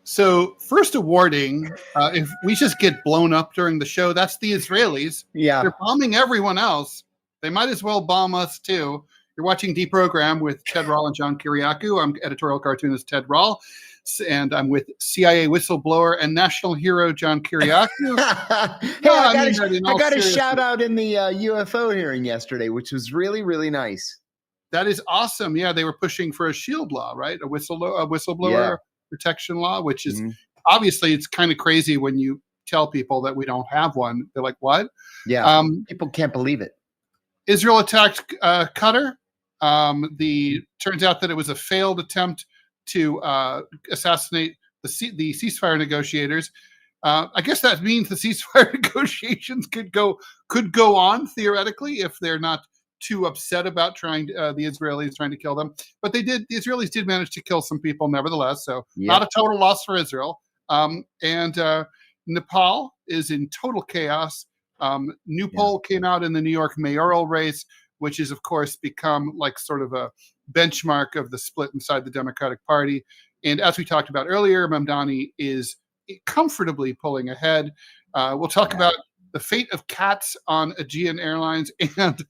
So first a warning, if we just get blown up during the show, that's the Israelis. Yeah. They're bombing everyone else. They might as well bomb us too. You're watching DeProgram with Ted Rall and John Kiriakou. I'm editorial cartoonist Ted Rall, and I'm with CIA whistleblower and national hero John Kiriakou. Hey, I got a shout out in the UFO hearing yesterday, which was really, really nice. That is awesome. Yeah, they were pushing for a shield law, right? A whistleblower protection law, which is obviously it's kind of crazy when you tell people that we don't have one. They're like, what? Yeah, people can't believe it. Israel attacked Qatar. Turns out that it was a failed attempt to assassinate the ceasefire negotiators. I guess that means the ceasefire negotiations could go on theoretically if they're not too upset about the Israelis trying to kill them. But the Israelis did manage to kill some people nevertheless, so not a total loss for Israel. And Nepal is in total chaos. New poll came out in the New York mayoral race, which has, of course, become like sort of a benchmark of the split inside the Democratic Party. And as we talked about earlier, Mamdani is comfortably pulling ahead. We'll talk about the fate of cats on Aegean Airlines, and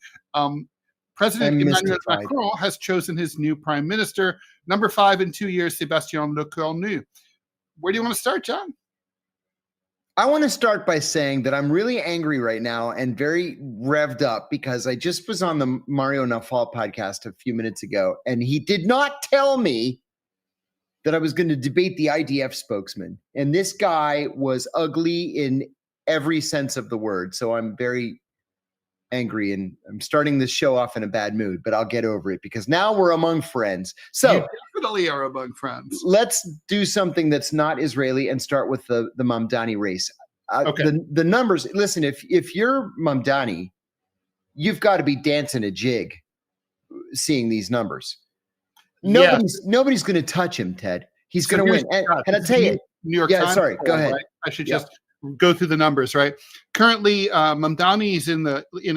President Emmanuel Macron has chosen his new prime minister, number 5 in 2 years, Sébastien Lecornu. Where do you want to start, John? I want to start by saying that I'm really angry right now and very revved up because I just was on the Mario Nawfal podcast a few minutes ago, and he did not tell me that I was going to debate the IDF spokesman. And this guy was ugly in every sense of the word. So I'm very angry, and I'm starting this show off in a bad mood, but I'll get over it because now we're among friends. So you definitely are among friends. Let's do something that's not Israeli and start with the Mamdani race. Okay. The numbers, listen, if you're Mamdani, you've got to be dancing a jig seeing these numbers. Nobody's going to touch him, Ted. He's going to win. And I'll tell you, New York Times. Sorry, go ahead. Right? I should just go through the numbers, right? Currently, Mamdani is in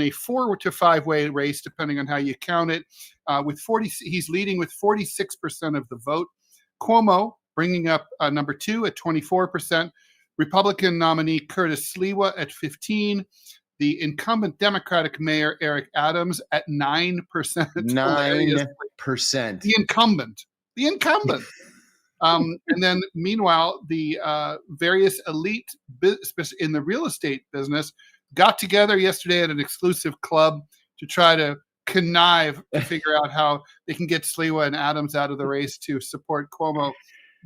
a 4 to 5 way race, depending on how you count it. He's leading with 46% of the vote. Cuomo bringing up number 2 at 24%. Republican nominee Curtis Sliwa at 15%. The incumbent Democratic mayor Eric Adams at 9%. 9%. The incumbent. And then, meanwhile, the various elite in the real estate business got together yesterday at an exclusive club to try to connive to figure out how they can get Sliwa and Adams out of the race to support Cuomo.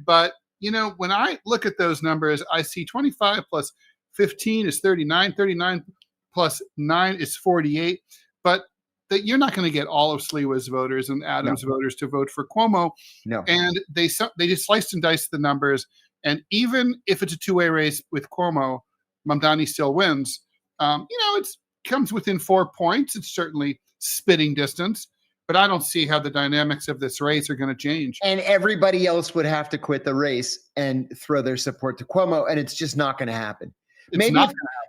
But, when I look at those numbers, I see 25 plus 15 is 39, 39 plus 9 is 48. But that you're not going to get all of Sliwa's voters and Adams' voters to vote for Cuomo. No. And they just sliced and diced the numbers. And even if it's a 2-way race with Cuomo, Mamdani still wins. It comes within 4 points. It's certainly spitting distance. But I don't see how the dynamics of this race are going to change. And everybody else would have to quit the race and throw their support to Cuomo, and it's just not going to happen.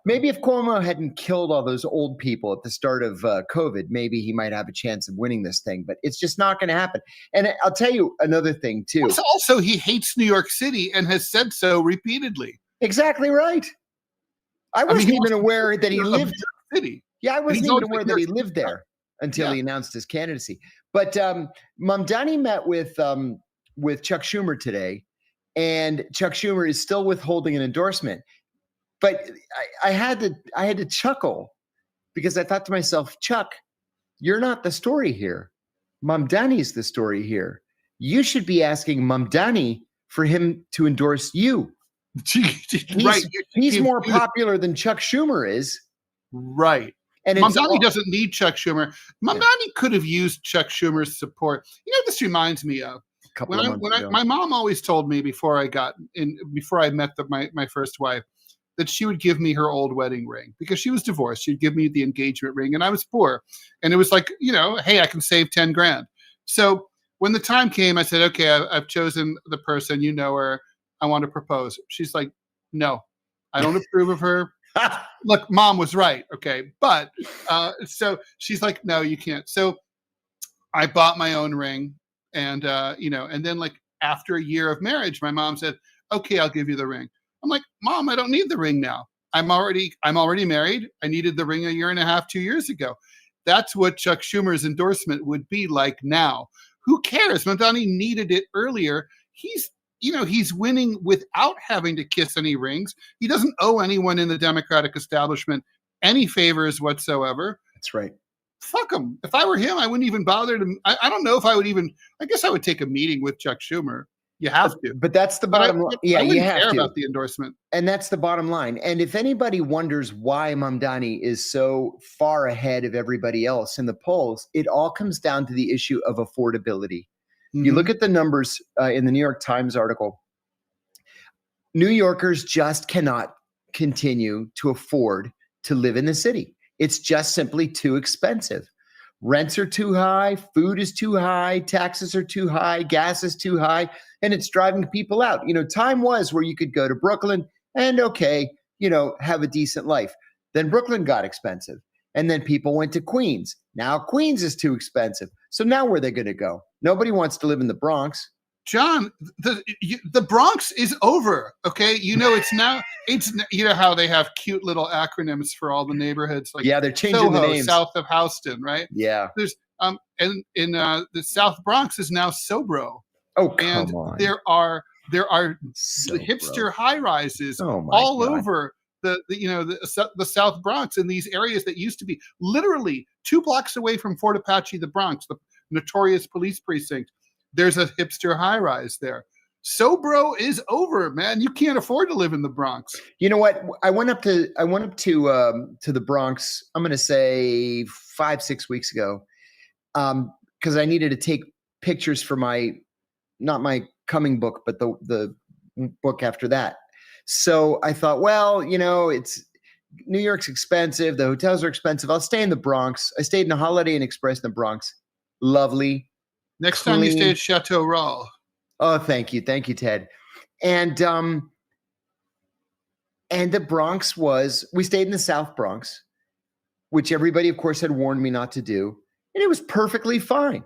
Maybe if Cuomo hadn't killed all those old people at the start of COVID, maybe he might have a chance of winning this thing. But it's just not going to happen. And I'll tell you another thing, too. Also, he hates New York City and has said so repeatedly. Exactly right. I wasn't even aware that he lived in New York City. Yeah, I wasn't even aware that he lived there until he announced his candidacy. But Mamdani met with Chuck Schumer today, and Chuck Schumer is still withholding an endorsement. But I had to chuckle because I thought to myself, Chuck, you're not the story here. Mamdani's the story here. You should be asking Mamdani for him to endorse you. He's more popular than Chuck Schumer is. Right. And Mamdani doesn't need Chuck Schumer. Mamdani could have used Chuck Schumer's support. You know, this reminds me of my mom always told me before I met my first wife, that she would give me her old wedding ring because she was divorced. She'd give me the engagement ring and I was poor. And it was like, hey, I can save 10 grand. So when the time came, I said, okay, I've chosen the person, her, I want to propose. She's like, no, I don't approve of her. Look, mom was right. Okay. But so she's like, no, you can't. So I bought my own ring and, and then like after a year of marriage, my mom said, okay, I'll give you the ring. I'm like, Mom, I don't need the ring now. I'm already married. I needed the ring 1.5 years, 2 years ago. That's what Chuck Schumer's endorsement would be like now. Who cares? Mamdani needed it earlier. He's winning without having to kiss any rings. He doesn't owe anyone in the Democratic establishment any favors whatsoever. That's right. Fuck him. If I were him, I wouldn't even bother to. I don't know if I would even. I guess I would take a meeting with Chuck Schumer. You have to. But that's the bottom line. Yeah, you have care to. About the endorsement. And that's the bottom line. And if anybody wonders why Mamdani is so far ahead of everybody else in the polls, it all comes down to the issue of affordability. Mm-hmm. You look at the numbers in the New York Times article. New Yorkers just cannot continue to afford to live in the city. It's just simply too expensive. Rents are too high, food is too high, taxes are too high, gas is too high, and it's driving people out. Time was where you could go to Brooklyn and have a decent life. Then Brooklyn got expensive. And then people went to Queens. Now Queens is too expensive. So now where are they going to go? Nobody wants to live in the Bronx. John, the Bronx is over. Okay, it's now. It's how they have cute little acronyms for all the neighborhoods. Like they're changing Soho, the names. South of Houston, right? Yeah. There's and in the South Bronx is now Sobro. Oh, come on. There are hipster high rises all over the South Bronx in these areas that used to be literally 2 blocks away from Fort Apache, the Bronx, the notorious police precinct. There's a hipster high rise there. Sobro is over, man. You can't afford to live in the Bronx. You know what? I went up to the Bronx. I'm going to say 5-6 weeks ago, because I needed to take pictures for not my coming book, but the book after that. So I thought, well, it's New York's expensive. The hotels are expensive. I'll stay in the Bronx. I stayed in a Holiday Inn Express in the Bronx. Lovely. Next time you stay at Chateau Rall. Oh, thank you, Ted. And the Bronx we stayed in the South Bronx, which everybody, of course, had warned me not to do, and it was perfectly fine.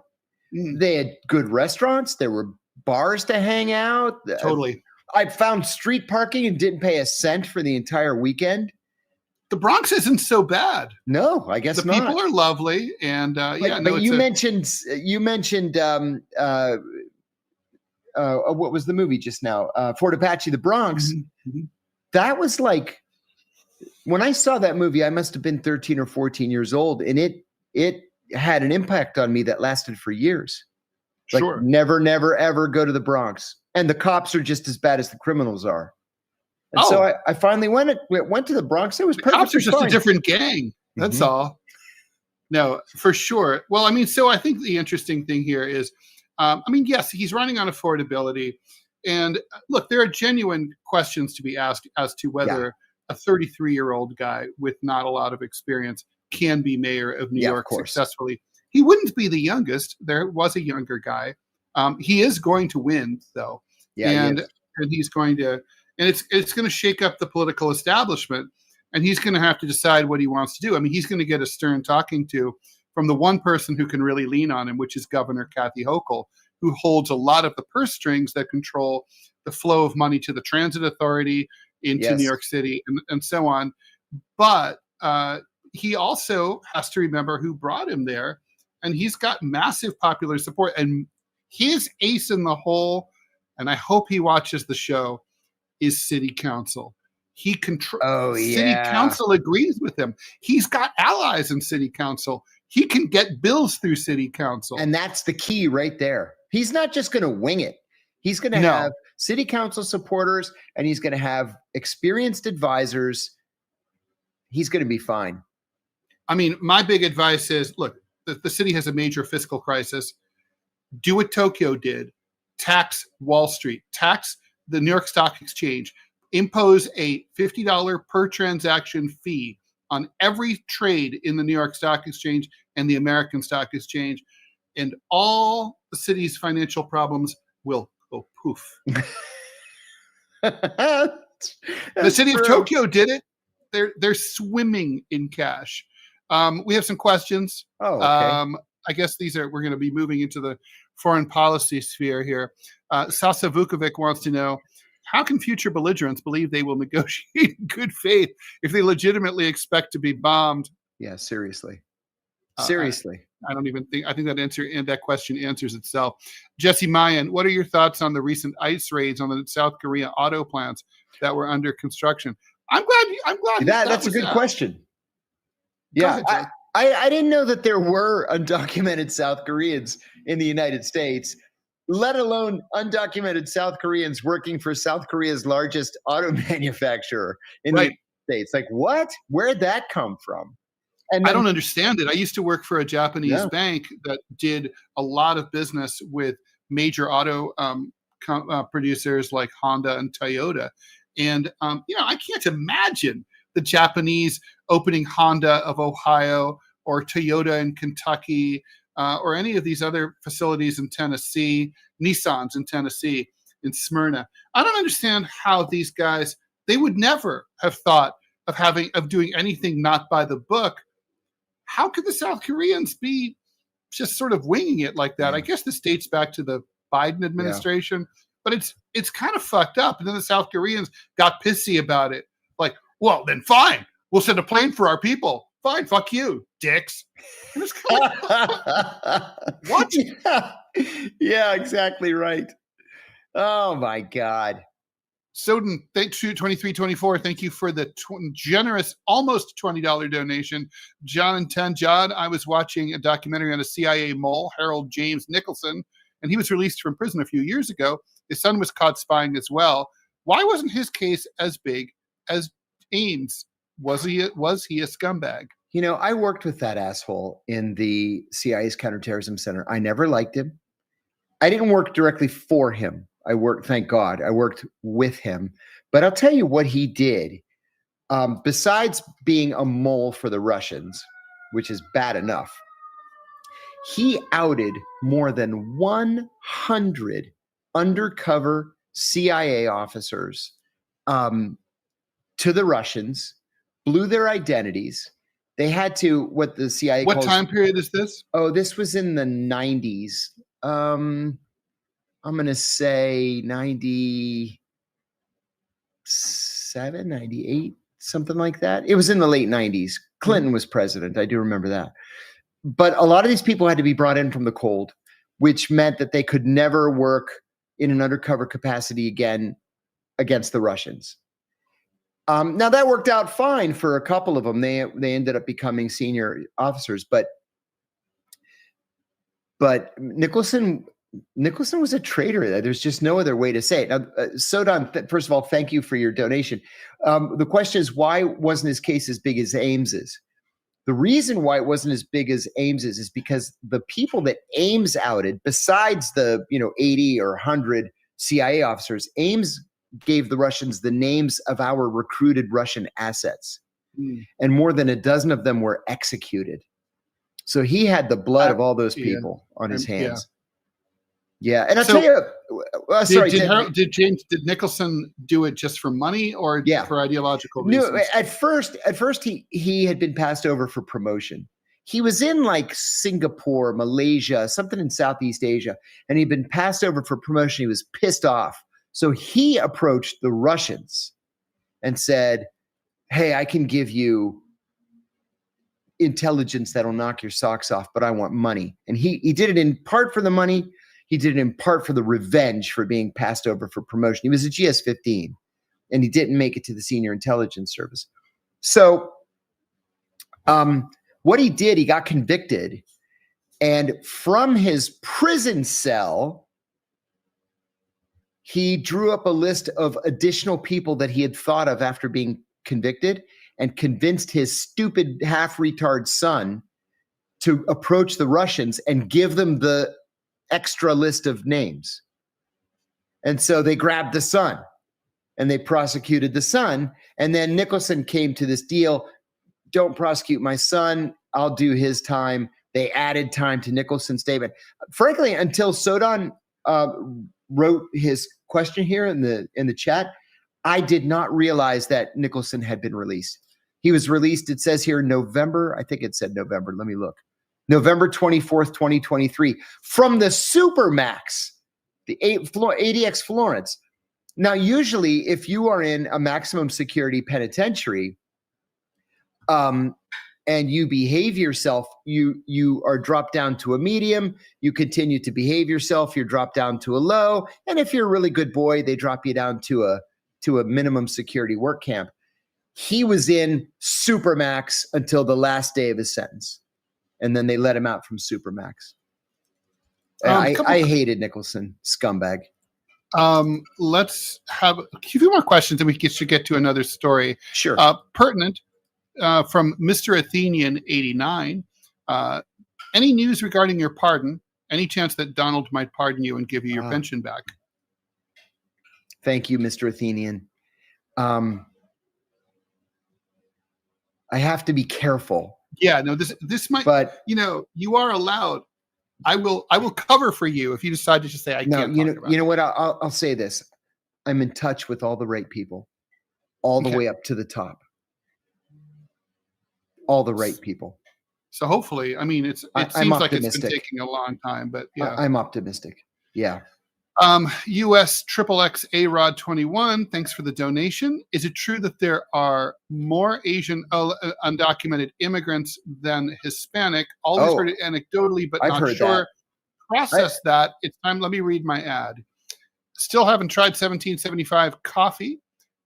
They had good restaurants. There were bars to hang out. Totally. I found street parking and didn't pay a cent for the entire weekend. The Bronx isn't so bad. No, I guess not. The people are lovely, and But you mentioned what was the movie just now? Fort Apache, the Bronx. Mm-hmm. That was like, when I saw that movie, I must have been 13 or 14 years old, and it had an impact on me that lasted for years. Like, sure. Never, ever go to the Bronx, and the cops are just as bad as the criminals are. And so I finally went to the Bronx. It was perfectly fine. Cops are just a different gang. That's all. No, for sure. Well, so I think the interesting thing here is, yes, he's running on affordability. And look, there are genuine questions to be asked as to whether a 33-year-old guy with not a lot of experience can be mayor of New York successfully. He wouldn't be the youngest. There was a younger guy. He is going to win, though. Yeah, and he's going to. And it's going to shake up the political establishment. and he's going to have to decide what he wants to do. I mean, he's going to get a stern talking to from the one person who can really lean on him, which is Governor Kathy Hochul, who holds a lot of the purse strings that control the flow of money to the transit authority into New York City and so on. But he also has to remember who brought him there, and he's got massive popular support. And his ace in the hole, and I hope he watches the show, is City Council. He City Council agrees with him. He's got allies in City Council. He can get bills through City Council. And that's the key right there. He's not just going to wing it. He's going to have City Council supporters, and he's going to have experienced advisors. He's going to be fine. I mean, my big advice is, look, the city has a major fiscal crisis. Do what Tokyo did. Tax Wall Street. Tax the New York Stock Exchange. Impose a $50 per transaction fee on every trade in the New York Stock Exchange and the American Stock Exchange, and all the city's financial problems will go poof. The city of Tokyo did it. They're swimming in cash. We have some questions. Oh, okay. I guess we're going to be moving into the foreign policy sphere here. Sasa Vukovic wants to know, how can future belligerents believe they will negotiate in good faith if they legitimately expect to be bombed? Yeah, seriously. Seriously. I think that question answers itself. Jesse Mayan, what are your thoughts on the recent ICE raids on the South Korea auto plants that were under construction? I'm glad that's a good question. Yeah, ahead, I didn't know that there were undocumented South Koreans in the United States, let alone undocumented South Koreans working for South Korea's largest auto manufacturer in the United States. Like, what? Where'd that come from? And then, I don't understand it. I used to work for a Japanese bank that did a lot of business with major auto producers like Honda and Toyota. And, I can't imagine the Japanese opening Honda of Ohio or Toyota in Kentucky or any of these other facilities in Tennessee, Nissans in Tennessee, in Smyrna. I don't understand how these guys, they would never have thought of doing anything not by the book. How could the South Koreans be just sort of winging it like that? I guess this dates back to the Biden administration, but it's kind of fucked up. And then the South Koreans got pissy about it. Like, well, then fine. We'll send a plane for our people. Fine, fuck you, dicks. And it's kind of what? Yeah, exactly right. Oh my God. Soden, thank you, 2324. Thank you for the generous, almost $20 donation. John and 10. John, I was watching a documentary on a CIA mole, Harold James Nicholson, and he was released from prison a few years ago. His son was caught spying as well. Why wasn't his case as big as Ames? Was he a scumbag? I worked with that asshole in the CIA's counterterrorism center. I never liked him. I didn't work directly for him. Thank God, I worked with him. But I'll tell you what he did. Besides being a mole for the Russians, which is bad enough, he outed more than 100 undercover CIA officers to the Russians, blew their identities. They had to, what the CIA What calls, time period is this? Oh, this was in the 90s. I'm going to say 97, 98, something like that. It was in the late 90s. Clinton was president. I do remember that. But a lot of these people had to be brought in from the cold, which meant that they could never work in an undercover capacity again against the Russians. Now, that worked out fine for a couple of them. They ended up becoming senior officers. But Nicholson was a traitor. There's just no other way to say it. Now, Sodan, first of all, thank you for your donation. The question is, why wasn't his case as big as Ames's? The reason why it wasn't as big as Ames's is because the people that Ames outed, besides the 80 or 100 CIA officers, Ames gave the Russians the names of our recruited Russian assets. And more than a dozen of them were executed. So he had the blood of all those people on his hands. Yeah, and I'll So, tell you. Sorry, did Nicholson do it just for money or for ideological reasons? No, at first he had been passed over for promotion. He was in like Singapore, Malaysia, something in Southeast Asia, and he'd been passed over for promotion. He was pissed off. So he approached the Russians and said, "Hey, I can give you intelligence that'll knock your socks off, but I want money." And he did it in part for the money. He did it in part for the revenge for being passed over for promotion. He was a GS-15, and he didn't make it to the Senior Intelligence Service. So what he did, he got convicted. And from his prison cell, he drew up a list of additional people that he had thought of after being convicted and convinced his stupid half-retard son to approach the Russians and give them the extra list of names. And so they grabbed the son and they prosecuted the son. And then Nicholson came to this deal. Don't prosecute my son. I'll do his time. They added time to Nicholson's statement. Frankly, until Sodan wrote his question here in the chat, I did not realize that Nicholson had been released. He was released, it says here, November. I think it said November. Let me look. November 24th, 2023, from the Supermax, the ADX Florence. Now, usually, if you are in a maximum security penitentiary, and you behave yourself, you are dropped down to a medium. You continue to behave yourself. You're dropped down to a low, and if you're a really good boy, they drop you down to a minimum security work camp. He was in Supermax until the last day of his sentence. And then they let him out from Supermax. I hated Nicholson, scumbag. Let's have a few more questions, and we should get to another story. Sure. Pertinent from Mr. Athenian 89. Any news regarding your pardon? Any chance that Donald might pardon you and give you your pension back? Thank you, Mr. Athenian. I have to be careful. Yeah, no, this might, but you are allowed. I will cover for you if you decide to just say I can't. You know what? I'll say this. I'm in touch with all the right people, all the way up to the top. All the right people. So hopefully, I mean, it seems like it's been taking a long time, but yeah, I'm optimistic. Yeah. US XXX A-Rod 21, thanks for the donation. Is it true that there are more Asian undocumented immigrants than Hispanic? Always heard it anecdotally, but not sure. Process that. It's time. Let me read my ad. Still haven't tried 1775 coffee.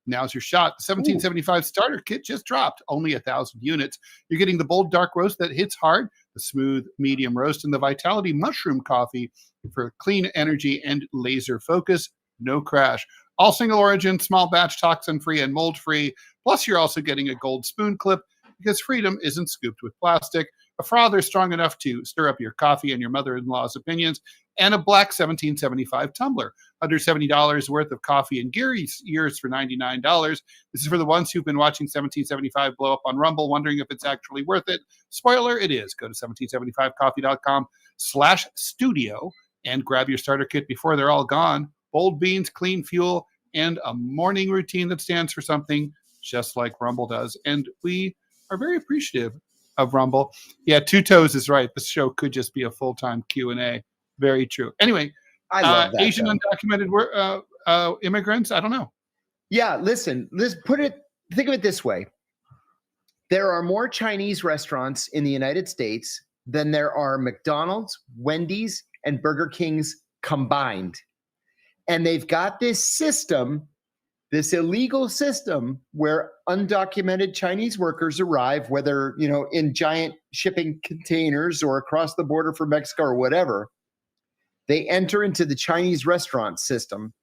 Now's your shot. The 1775 starter kit just dropped. Only 1,000 units. You're getting the bold dark roast that hits hard, the smooth medium roast, and the Vitality mushroom coffee for clean energy and laser focus. No crash. All single origin, small batch, toxin free, and mold free. Plus, you're also getting a gold spoon clip because freedom isn't scooped with plastic. A frother strong enough to stir up your coffee and your mother-in-law's opinions, and a black 1775 tumbler. Under $70 worth of coffee and gear years for $99. This is for the ones who've been watching 1775 blow up on Rumble, wondering if it's actually worth it. Spoiler, it is. Go to 1775coffee.com/studio and grab your starter kit before they're all gone. Bold beans, clean fuel, and a morning routine that stands for something just like Rumble does. And we are very appreciative of Rumble. Yeah, Two Toes is right. This show could just be a full-time Q&A. Very true. Anyway, I love that, Asian undocumented immigrants, I don't know. Yeah, listen, think of it this way. There are more Chinese restaurants in the United States than there are McDonald's, Wendy's, and Burger King's combined. And they've got this system, this illegal system where undocumented Chinese workers arrive, whether, in giant shipping containers or across the border from Mexico or whatever. They enter into the Chinese restaurant system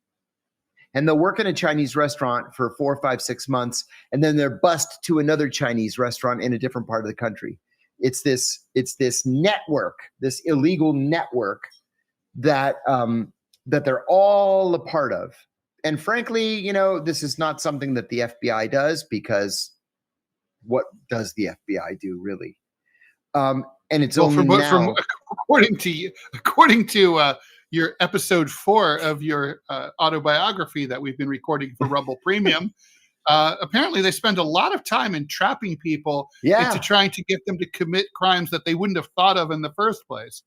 and they'll work in a Chinese restaurant for 4, 5, 6 months. And then they're bussed to another Chinese restaurant in a different part of the country. It's this network, this illegal network that they're all a part of. And frankly, this is not something that the FBI does, because what does the FBI do really? And it's according to your episode 4 of your autobiography that we've been recording for Rumble Premium. Apparently, they spend a lot of time entrapping people into trying to get them to commit crimes that they wouldn't have thought of in the first place.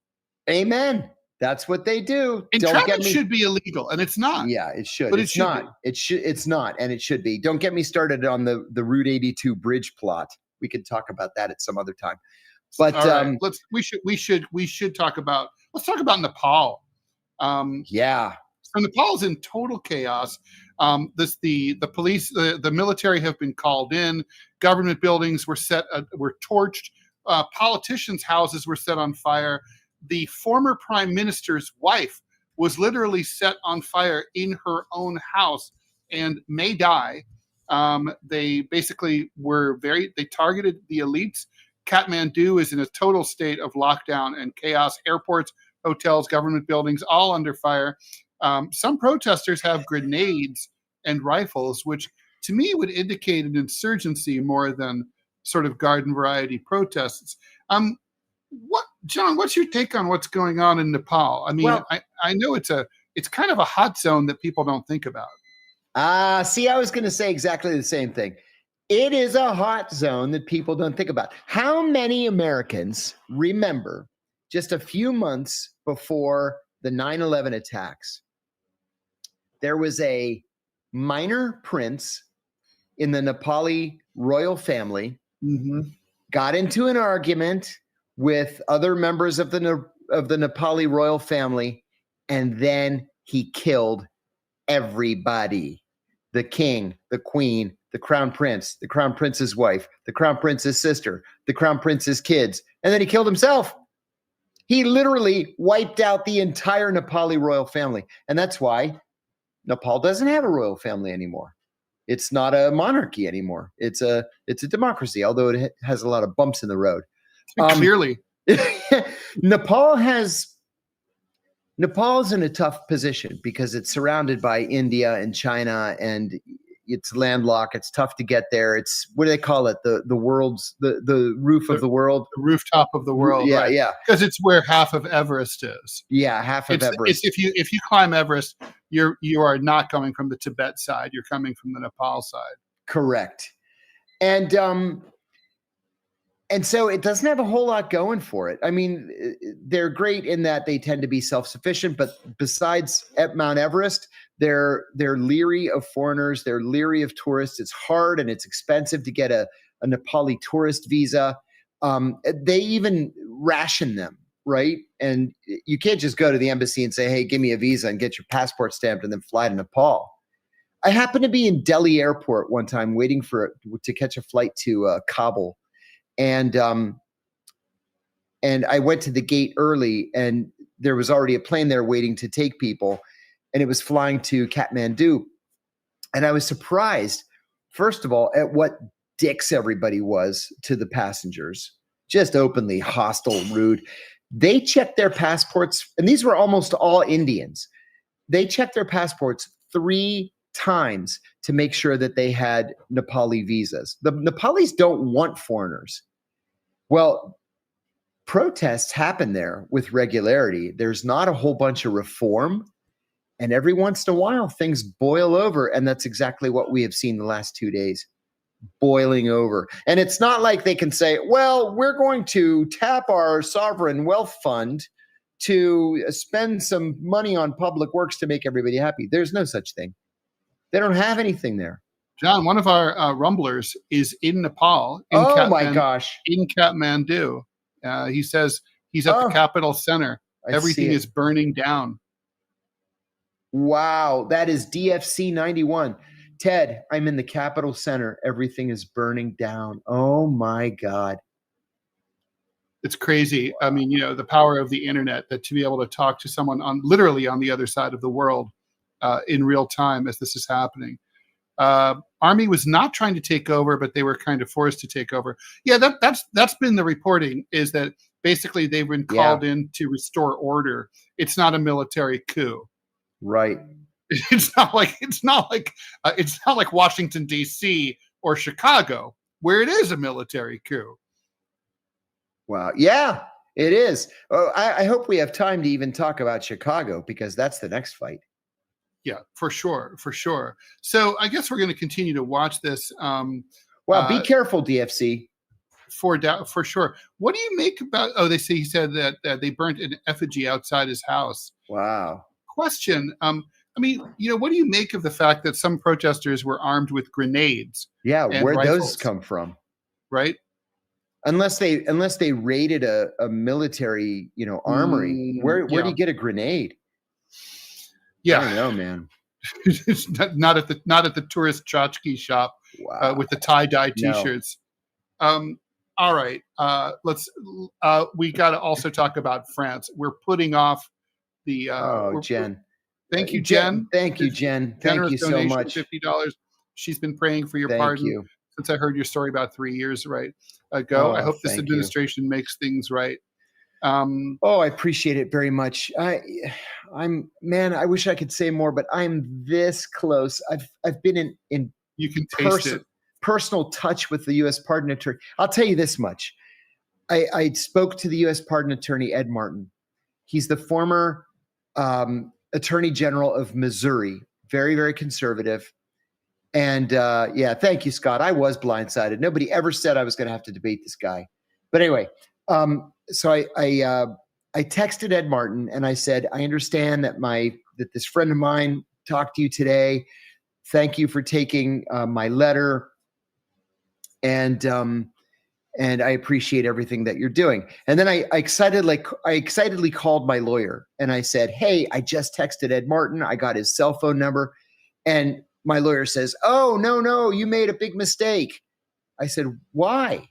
Amen. That's what they do. Entrapment should be illegal, and it's not. Yeah, it should. But it's not. It's not, and it should be. Don't get me started on the Route 82 bridge plot. We could talk about that at some other time. But right. We should talk about. Let's talk about Nepal. So Nepal's in total chaos. The police, the military have been called in. Government buildings were torched. Politicians' houses were set on fire. The former prime minister's wife was literally set on fire in her own house and may die. They basically they targeted the elites. Kathmandu is in a total state of lockdown and chaos. Airports, hotels, government buildings, all under fire. Some protesters have grenades and rifles, which to me would indicate an insurgency more than sort of garden variety protests. John, what's your take on what's going on in Nepal? I mean, I know it's kind of a hot zone that people don't think about. See, I was going to say exactly the same thing. It is a hot zone that people don't think about. How many Americans remember just a few months before the 9/11 attacks, there was a minor prince in the Nepali royal family, got into an argument with other members of the Nepali royal family, and then he killed everybody. The king, the queen, the crown prince, the crown prince's wife, the crown prince's sister, the crown prince's kids, and then he killed himself. He literally wiped out the entire Nepali royal family. And that's why Nepal doesn't have a royal family anymore. It's not a monarchy anymore. It's a democracy, although it has a lot of bumps in the road. Clearly. Nepal's in a tough position because it's surrounded by India and China, and it's landlocked. It's tough to get there. It's, what do they call it? The world's the roof of the world. The rooftop of the world. Yeah, right? yeah. Because it's where half of Everest is. Yeah, half of Everest. If you climb Everest, you are not coming from the Tibet side. You're coming from the Nepal side. Correct. And so it doesn't have a whole lot going for it. I mean, they're great in that they tend to be self-sufficient, but besides at Mount Everest, they're leery of foreigners. They're leery of tourists. It's hard and it's expensive to get a Nepali tourist visa. They even ration them, right? And you can't just go to the embassy and say, hey, give me a visa and get your passport stamped and then fly to Nepal. I happened to be in Delhi airport one time waiting to catch a flight to Kabul. And I went to the gate early, and there was already a plane there waiting to take people, and it was flying to Kathmandu. And I was surprised, first of all, at what dicks everybody was to the passengers, just openly hostile, rude. They checked their passports, and these were almost all Indians. They checked their passports 3 times to make sure that they had Nepali visas. The Nepalis don't want foreigners. Well, protests happen there with regularity. There's not a whole bunch of reform, and every once in a while things boil over, and that's exactly what we have seen the last 2 days, boiling over. And it's not like they can say, well, we're going to tap our sovereign wealth fund to spend some money on public works to make everybody happy. There's no such thing. They don't have anything there. John, one of our rumblers is in Nepal. My gosh. In Kathmandu. He says he's at the capital center. Everything is burning down. Wow. That is DFC 91. Ted, I'm in the capital center. Everything is burning down. Oh, my God. It's crazy. Wow. I mean, the power of the internet, that to be able to talk to someone literally on the other side of the world in real time as this is happening. Army was not trying to take over, but they were kind of forced to take over. Yeah, that's been the reporting, is that basically they've been called in to restore order. It's not a military coup. Right. It's not like Washington, D.C. or Chicago, where it is a military coup. Wow. Yeah. It is. Oh, I hope we have time to even talk about Chicago, because that's the next fight. Yeah, for sure. So I guess we're going to continue to watch this. Well, be careful, DFC. For sure. What do you make about? Oh, he said that they burnt an effigy outside his house. Wow. Question. I mean, what do you make of the fact that some protesters were armed with grenades? Yeah, where'd rifles, those come from? Right. Unless they raided a military, armory. Where do you get a grenade? Yeah, I don't know, man. It's not at the tourist tchotchke shop. Wow. With the tie-dye T-shirts. No. All right. We got to also talk about France. We're putting off the. Jen. Thank you, Jen. Thank you, Jen. Thank you so much. $50. She's been praying for your Thank pardon you. since I heard your story about 3 years ago. I hope this administration makes things right. I appreciate it very much. I wish I could say more, but I'm this close. I've been in you can taste it. Personal touch with the U.S. pardon attorney. I'll tell you this much. I spoke to the U.S. pardon attorney, Ed Martin. He's the former attorney general of Missouri, very, very conservative. And thank you, Scott. I was blindsided. Nobody ever said I was going to have to debate this guy. But anyway, so I texted Ed Martin and I said, I understand that that this friend of mine talked to you today. Thank you for taking my letter. And I appreciate everything that you're doing. And then I excitedly called my lawyer and I said, hey, I just texted Ed Martin. I got his cell phone number. And my lawyer says, oh, no, you made a big mistake. I said, why?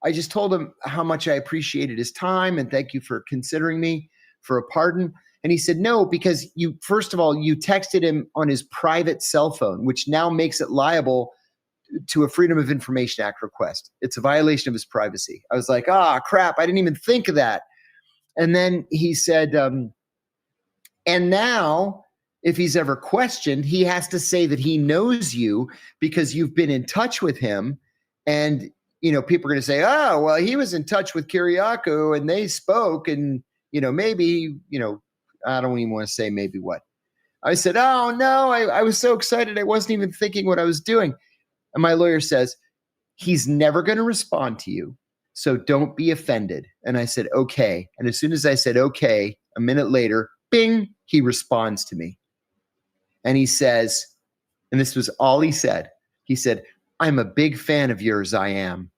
I just told him how much I appreciated his time and thank you for considering me for a pardon. And he said, no, because first of all, you texted him on his private cell phone, which now makes it liable to a Freedom of Information Act request. It's a violation of his privacy. I was like, crap, I didn't even think of that. And then he said, and now if he's ever questioned, he has to say that he knows you because you've been in touch with him. And, people are going to say, oh, well, he was in touch with Kiriakou and they spoke and, maybe, I don't even want to say maybe what. I said, oh, no, I was so excited. I wasn't even thinking what I was doing. And my lawyer says, he's never going to respond to you. So don't be offended. And I said, okay. And as soon as I said, okay, a minute later, bing, he responds to me. And he says, and this was all he said. He said, I'm a big fan of yours. I am.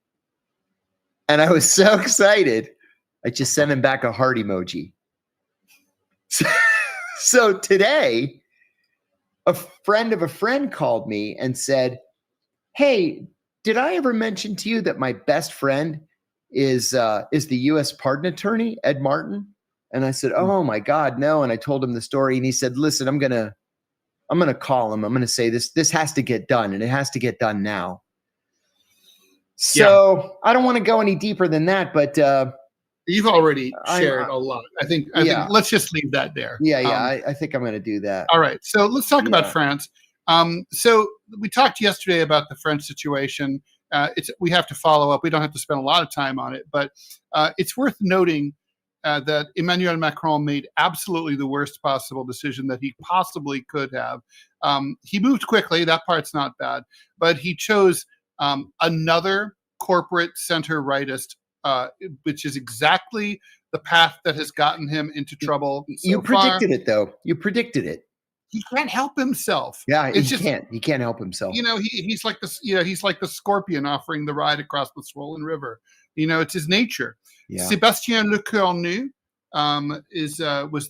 And I was so excited. I just sent him back a heart emoji. So today, a friend of a friend called me and said, hey, did I ever mention to you that my best friend is the U.S. pardon attorney, Ed Martin? And I said, oh my God, no. And I told him the story and he said, listen, I'm going to call him. I'm going to say this has to get done and it has to get done now. So I don't want to go any deeper than that, but you've already shared a lot. I think let's just leave that there. I think I'm going to do that. All right. So let's talk about France. So we talked yesterday about the French situation. We have to follow up. We don't have to spend a lot of time on it, but it's worth noting that Emmanuel Macron made absolutely the worst possible decision that he possibly could have. He moved quickly. That part's not bad, but he chose another corporate center-rightist, which is exactly the path that has gotten him into trouble. You predicted it, though. You predicted it. He can't help himself. Yeah, he can't. He can't help himself. He's like this. He's like the scorpion offering the ride across the swollen river. It's his nature. Yeah. Sébastien Lecornu was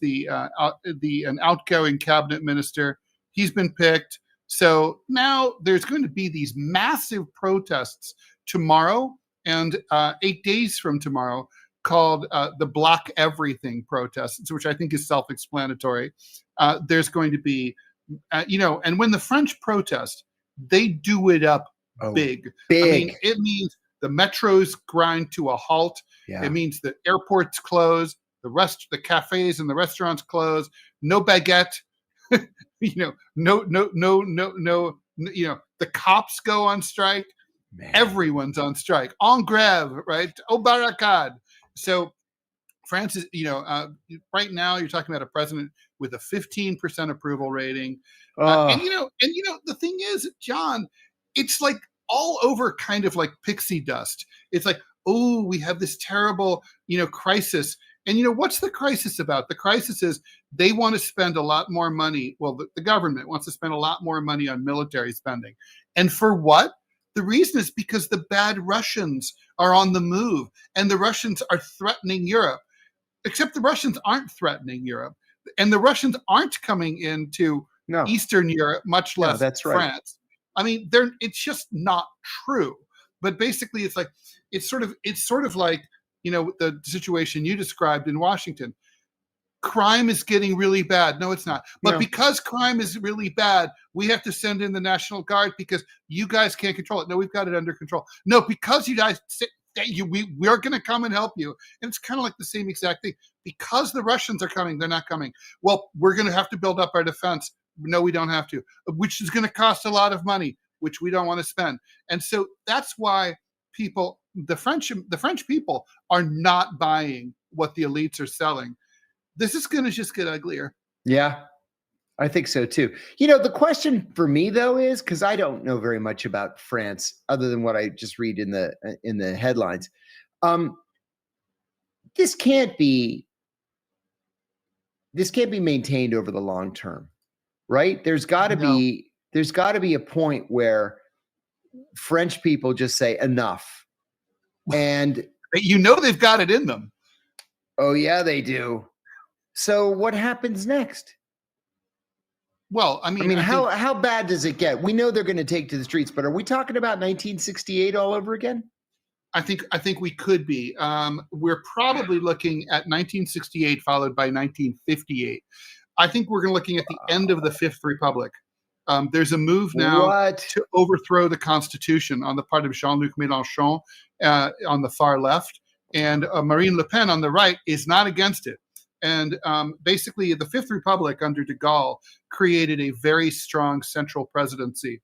an outgoing cabinet minister. He's been picked. So now there's going to be these massive protests tomorrow and 8 days from tomorrow called the Block Everything protests, which I think is self-explanatory. There's going to be, and when the French protest, they do it up big. I mean, it means the metros grind to a halt. Yeah. It means the airports close, the cafes and the restaurants close. No baguette. No. The cops go on strike. Man. Everyone's on strike. En grève, right? Au barricade. So France is, right now you're talking about a president with a 15% approval rating. And the thing is, John, it's like all over kind of like pixie dust. It's like, oh, we have this terrible, crisis. And what's the crisis about? The crisis is they want to spend a lot more money. Well, the government wants to spend a lot more money on military spending. And for what? The reason is because the bad Russians are on the move and the Russians are threatening Europe. Except the Russians aren't threatening Europe. And the Russians aren't coming into Eastern Europe, much less that's right. France. I mean, it's just not true. But basically, it's sort of like, the situation you described in Washington. Crime is getting really bad. No, it's not. But because crime is really bad, we have to send in the National Guard because you guys can't control it. No, we've got it under control. No, because you guys we are going to come and help you. And it's kind of like the same exact thing. Because the Russians are coming, they're not coming. Well, we're going to have to build up our defense. No, we don't have to, which is going to cost a lot of money, which we don't want to spend. And so that's why the French people are not buying what the elites are selling. This is going to just get uglier. Yeah, I think so too. The question for me though is, because I don't know very much about France other than what I just read in the headlines. This can't be maintained over the long term, right? There's got to be a point where French people just say enough, and they've got it in them. Oh yeah, they do. So what happens next? Well, I mean, how bad does it get? We know they're going to take to the streets, but are we talking about 1968 all over again? I think we could be. We're probably looking at 1968 followed by 1958. I think we're looking at the end of the Fifth Republic. There's a move now to overthrow the Constitution on the part of Jean-Luc Mélenchon on the far left, and Marine Le Pen on the right is not against it. And basically, the Fifth Republic under de Gaulle created a very strong central presidency.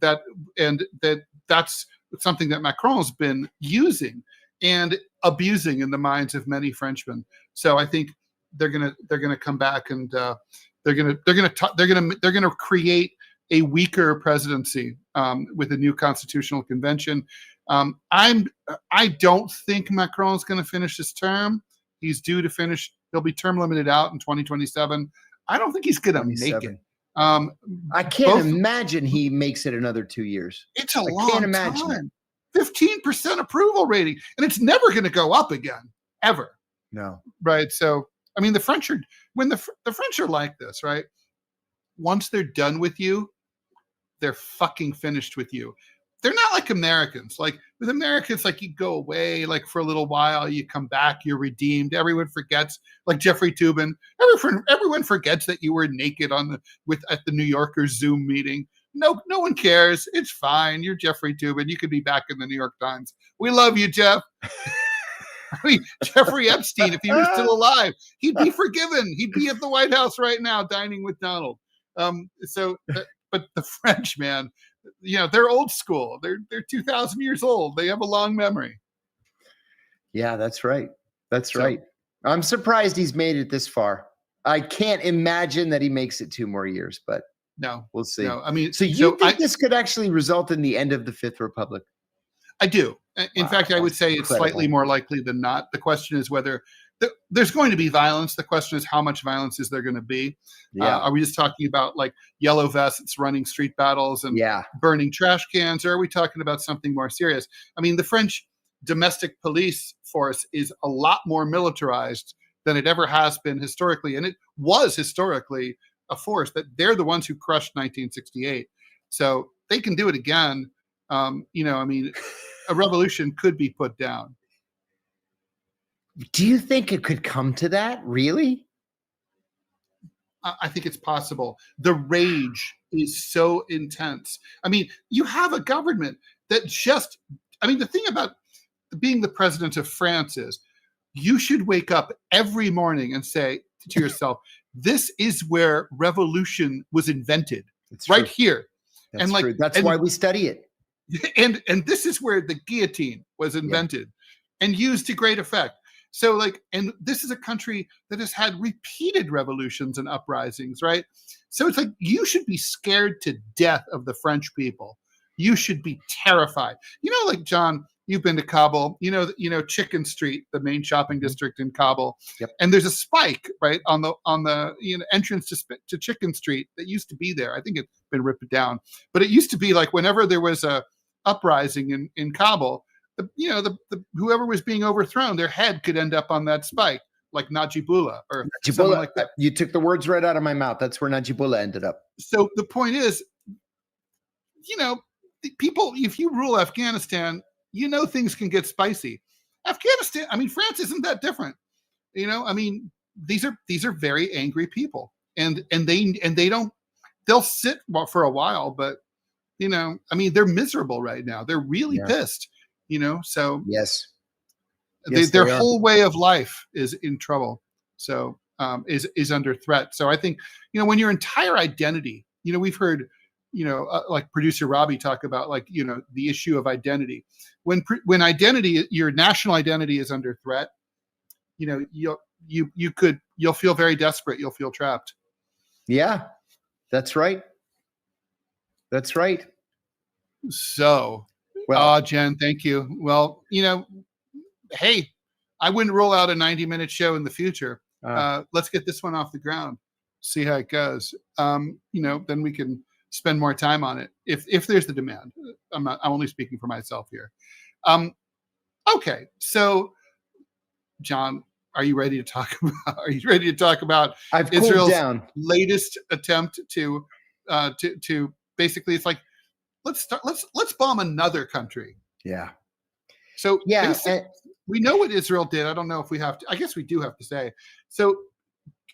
That's something that Macron's been using and abusing in the minds of many Frenchmen. So I think they're gonna come back and they're gonna create a weaker presidency with a new constitutional convention. I don't think Macron's going to finish his term. He's due to finish. He'll be term limited out in 2027. I don't think he's going to make it. I can't imagine he makes it another 2 years. It's a long time. 15% approval rating, and it's never going to go up again, ever. No. Right. So, I mean, the French are like this, right? Once they're done with you, they're fucking finished with you. They're not like Americans. Like with Americans, like you go away, like for a little while, you come back, you're redeemed. Everyone forgets, like Jeffrey Toobin. Everyone forgets that you were naked at the New Yorker Zoom meeting. No one cares. It's fine. You're Jeffrey Toobin. You could be back in the New York Times. We love you, Jeff. I mean, Jeffrey Epstein, if he was still alive, he'd be forgiven. He'd be at the White House right now, dining with Donald. But the French, man, they're old school. They're 2,000 years old. They have a long memory. Yeah, that's right. Right. I'm surprised he's made it this far. I can't imagine that he makes it 2 more years, but no, we'll see. No, I mean, so you think this could actually result in the end of the Fifth Republic? I do. In fact, I would say it's slightly more likely than not. The question is whether there's going to be violence. The question is how much violence is there going to be? Yeah. Are we just talking about like yellow vests running street battles and burning trash cans? Or are we talking about something more serious? I mean, the French domestic police force is a lot more militarized than it ever has been historically. And it was historically a force that they're the ones who crushed 1968. So they can do it again. I mean, a revolution could be put down. Do you think it could come to that? Really? I think it's possible. The rage is so intense. I mean, you have a government that the thing about being the president of France is you should wake up every morning and say to yourself, this is where revolution was invented. It's right true. Here. That's true. That's why we study it. And this is where the guillotine was invented and used to great effect. So like, and this is a country that has had repeated revolutions and uprisings, right? So it's like, you should be scared to death of the French people. You should be terrified. Like, John, you've been to Kabul, Chicken Street, the main shopping district in Kabul. Yep. And there's a spike right on the entrance to Chicken Street that used to be there. I think it's been ripped down, but it used to be like, whenever there was a uprising in Kabul, the whoever was being overthrown, their head could end up on that spike, like Najibullah or someone like that. You took the words right out of my mouth. That's where Najibullah ended up. So the point is, people, if you rule Afghanistan, things can get spicy. Afghanistan, France isn't that different. These are very angry people, and they don't, they'll sit for a while, but they're miserable right now. They're really pissed, so yes, their whole way of life is in trouble. So is under threat. So I think, when your entire identity, we've heard, like producer Robbie talk about, like, the issue of identity. When identity, your national identity is under threat, you'll feel very desperate. You'll feel trapped. Yeah, that's right. That's right. So, Jen, thank you. Well, hey, I wouldn't roll out a 90-minute show in the future. Let's get this one off the ground, see how it goes. Then we can spend more time on it if there's the demand. I'm only speaking for myself here. Okay, so John, are you ready to talk about Israel's latest attempt to basically, it's like, let's bomb another country. Yeah. So we know what Israel did. I don't know if we have to. I guess we do have to say. So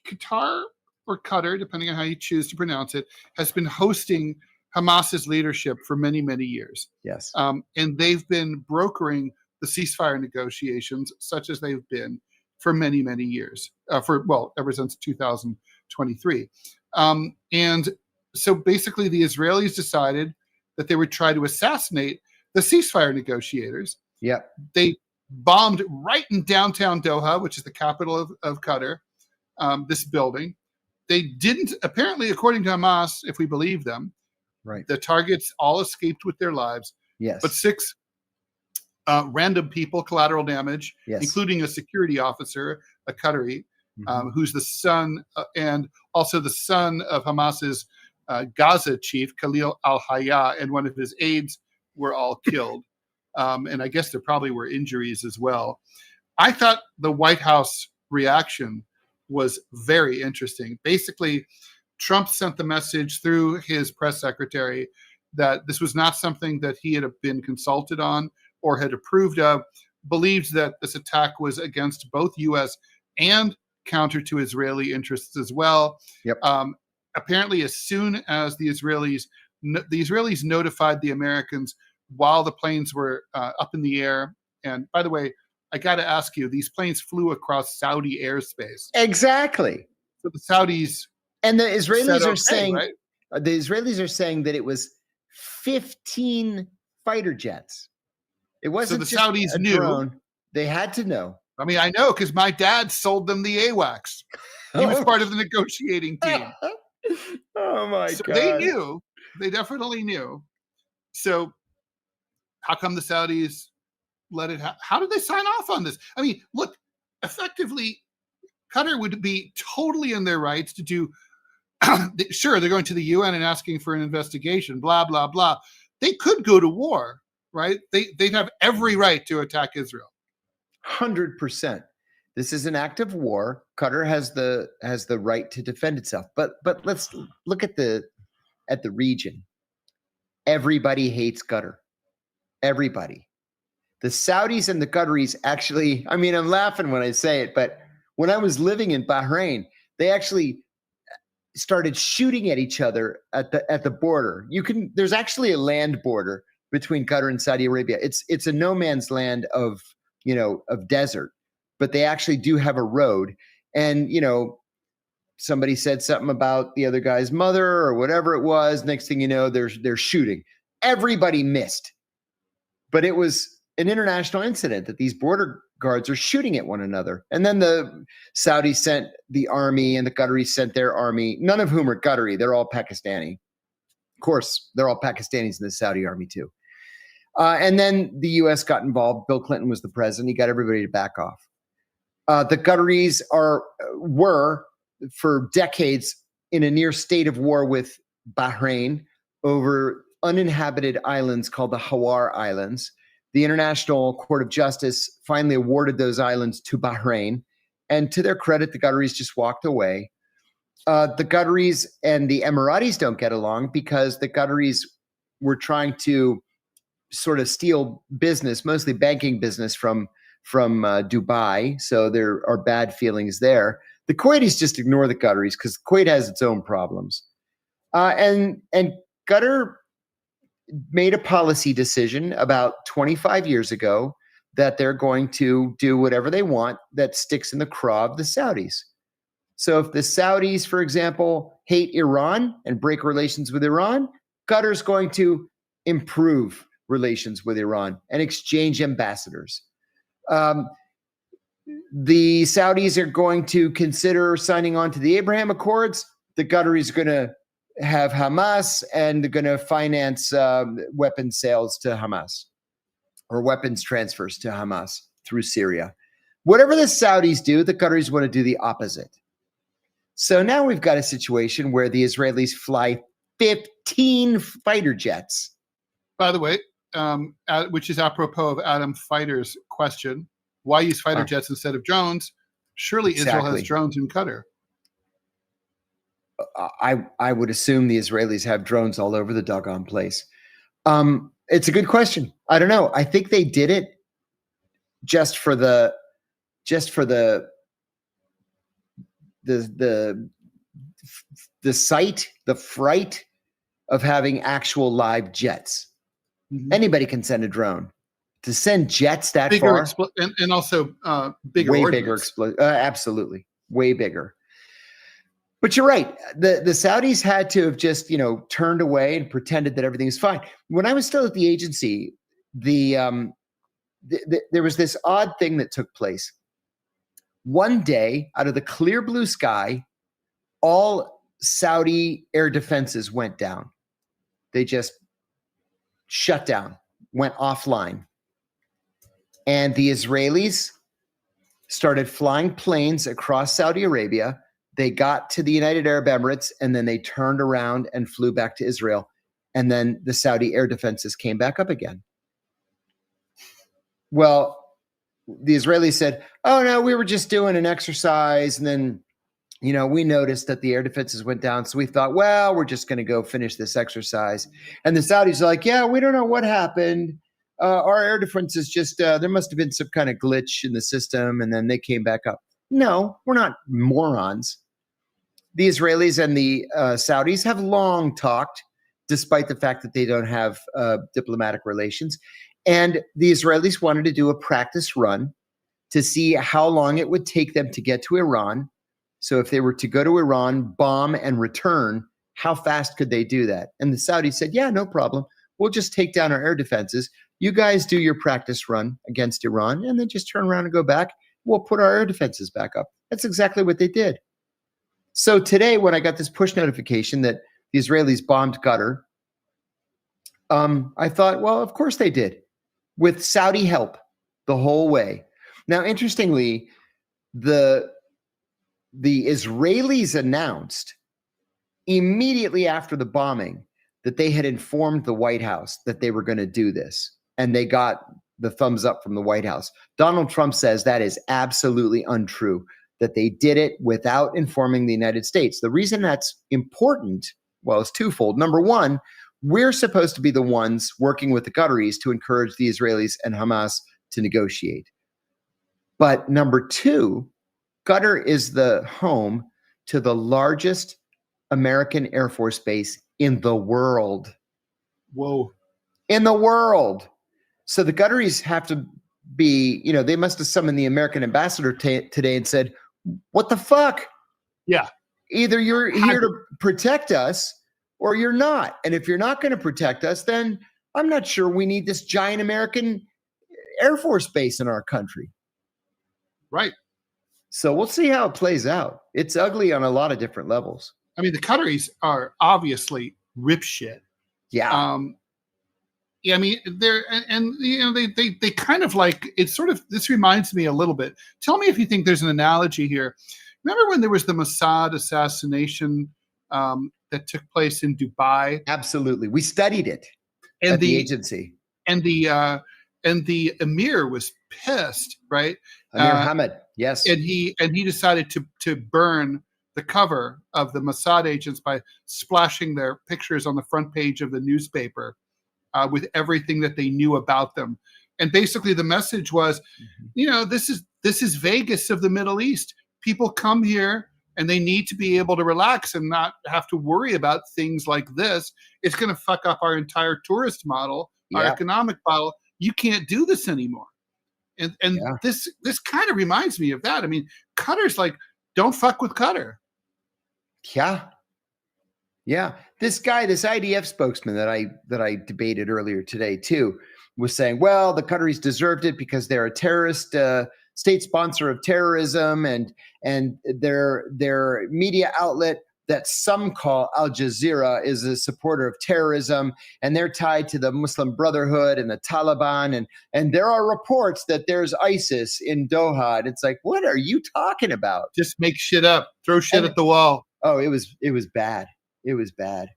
Qatar, or Qatar, depending on how you choose to pronounce it, has been hosting Hamas's leadership for many, many years. Yes. And they've been brokering the ceasefire negotiations, such as they've been for many, many years, ever since 2023. And so basically the Israelis decided that they would try to assassinate the ceasefire negotiators. Yeah. They bombed right in downtown Doha, which is the capital of Qatar, this building. They didn't, apparently, according to Hamas, if we believe them, right, the targets all escaped with their lives. Yes. But 6 random people, collateral damage, including a security officer, a Qatari, who's the son and also the son of Hamas's Gaza chief, Khalil al-Hayya, and one of his aides were all killed. And I guess there probably were injuries as well. I thought the White House reaction was very interesting. Basically, Trump sent the message through his press secretary that this was not something that he had been consulted on or had approved of, believed that this attack was against both U.S. and counter to Israeli interests as well. Yep. Apparently, as soon as the Israelis notified the Americans while the planes were up in the air, and by the way, I got to ask you, these planes flew across Saudi airspace. Exactly. So the Saudis and the Israelis are saying, right? The Israelis are saying that it was 15 fighter jets. It wasn't so the just Saudis a knew. Drone. They had to know. I know because my dad sold them the AWACS. He was part of the negotiating team. Oh my so God. They knew. They definitely knew. So how come the Saudis let it happen? How did they sign off on this? Look, effectively, Qatar would be totally in their rights to do. Sure, they're going to the UN and asking for an investigation, blah, blah, blah. They could go to war, right? They'd have every right to attack Israel. 100%. This is an act of war. Qatar has the right to defend itself. But let's look at the region. Everybody hates Qatar. Everybody. The Saudis and the Qataris actually, I'm laughing when I say it, but when I was living in Bahrain, they actually started shooting at each other at the border. There's actually a land border between Qatar and Saudi Arabia. It's a no man's land of desert, but they actually do have a road. And somebody said something about the other guy's mother or whatever it was. Next thing you know, they're shooting. Everybody missed. But it was an international incident that these border guards are shooting at one another. And then the Saudis sent the army and the Qataris sent their army, none of whom are Qatari. They're all Pakistani. Of course, they're all Pakistanis in the Saudi army too. And then the U.S. got involved. Bill Clinton was the president. He got everybody to back off. The Qataris were for decades in a near state of war with Bahrain over uninhabited islands called the Hawar Islands. The International Court of Justice finally awarded those islands to Bahrain. And to their credit, the Qataris just walked away. The Qataris and the Emiratis don't get along because the Qataris were trying to sort of steal business, mostly banking business from Dubai. So there are bad feelings there. The Kuwaitis just ignore the Qataris because Kuwait has its own problems. And Qatar made a policy decision about 25 years ago that they're going to do whatever they want that sticks in the craw of the Saudis. So if the Saudis, for example, hate Iran and break relations with Iran, Qatar's going to improve relations with Iran and exchange ambassadors. The Saudis are going to consider signing on to the Abraham Accords. The Qataris are going to have Hamas, and they're going to finance weapons sales to Hamas or weapons transfers to Hamas through Syria. Whatever the Saudis do, the Qataris want to do the opposite. So now we've got a situation where the Israelis fly 15 fighter jets. By the way, which is apropos of Adam Fighter's question, why use fighter jets instead of drones? Surely Israel has drones in Qatar. I would assume the Israelis have drones all over the doggone place. It's a good question. I don't know. I think they did it just for the sight, the fright of having actual live jets. Mm-hmm. Anybody can send a drone. To send jets that bigger far, and also bigger, way bigger, absolutely, way bigger. But you're right. The Saudis had to have just, turned away and pretended that everything is fine. When I was still at the agency, there was this odd thing that took place. One day, out of the clear blue sky, all Saudi air defenses went down. They just shut down, went offline. And the Israelis started flying planes across Saudi Arabia. They got to the United Arab Emirates, and then they turned around and flew back to Israel. And then the Saudi air defenses came back up again. Well, the Israelis said, oh, no, we were just doing an exercise. And then, we noticed that the air defenses went down. So we thought, well, we're just going to go finish this exercise. And the Saudis are like, yeah, we don't know what happened. Our air defenses just, there must have been some kind of glitch in the system. And then they came back up. No, we're not morons. The Israelis and the Saudis have long talked, despite the fact that they don't have diplomatic relations. And the Israelis wanted to do a practice run to see how long it would take them to get to Iran. So if they were to go to Iran, bomb, and return, how fast could they do that? And the Saudis said, yeah, no problem. We'll just take down our air defenses. You guys do your practice run against Iran, and then just turn around and go back. We'll put our air defenses back up. That's exactly what they did. So today, when I got this push notification that the Israelis bombed Qatar, I thought, well, of course they did, with Saudi help the whole way. Now, interestingly, the Israelis announced immediately after the bombing that they had informed the White House that they were going to do this, and they got the thumbs up from the White House. Donald Trump says that is absolutely untrue, that they did it without informing the United States. The reason that's important, well, it's twofold. Number one, we're supposed to be the ones working with the Qataris to encourage the Israelis and Hamas to negotiate. But number two, Qatar is the home to the largest American Air Force base in the world. Whoa. In the world. So the Qataris have to be, they must have summoned the American ambassador today and said, what the fuck? Yeah. Either you're here to protect us or you're not. And if you're not going to protect us, then I'm not sure we need this giant American Air Force base in our country. Right. So we'll see how it plays out. It's ugly on a lot of different levels. I mean, the Qataris are obviously rip shit. Yeah. Yeah, I mean, they kind of like, it's sort of, this reminds me a little bit. Tell me if you think there's an analogy here. Remember when there was the Mossad assassination that took place in Dubai? Absolutely. We studied it and at the agency. And the emir was pissed, right? Amir Hamid, yes. And he decided to burn the cover of the Mossad agents by splashing their pictures on the front page of the newspaper with everything that they knew about them. And basically the message was, this is Vegas of the Middle East. People come here and they need to be able to relax and not have to worry about things like this. It's going to fuck up our entire tourist model, our economic model. You can't do this anymore. And this kind of reminds me of that. I mean, Qatar's like, don't fuck with Qatar. Yeah. Yeah. This guy, this IDF spokesman that I debated earlier today too, was saying, well, the Qataris deserved it because they're a terrorist state sponsor of terrorism, and their media outlet that some call Al Jazeera is a supporter of terrorism, and they're tied to the Muslim Brotherhood and the Taliban, and there are reports that there's ISIS in Doha. And it's like, what are you talking about? Just make shit up, throw shit at the wall. Oh, it was bad. It was bad.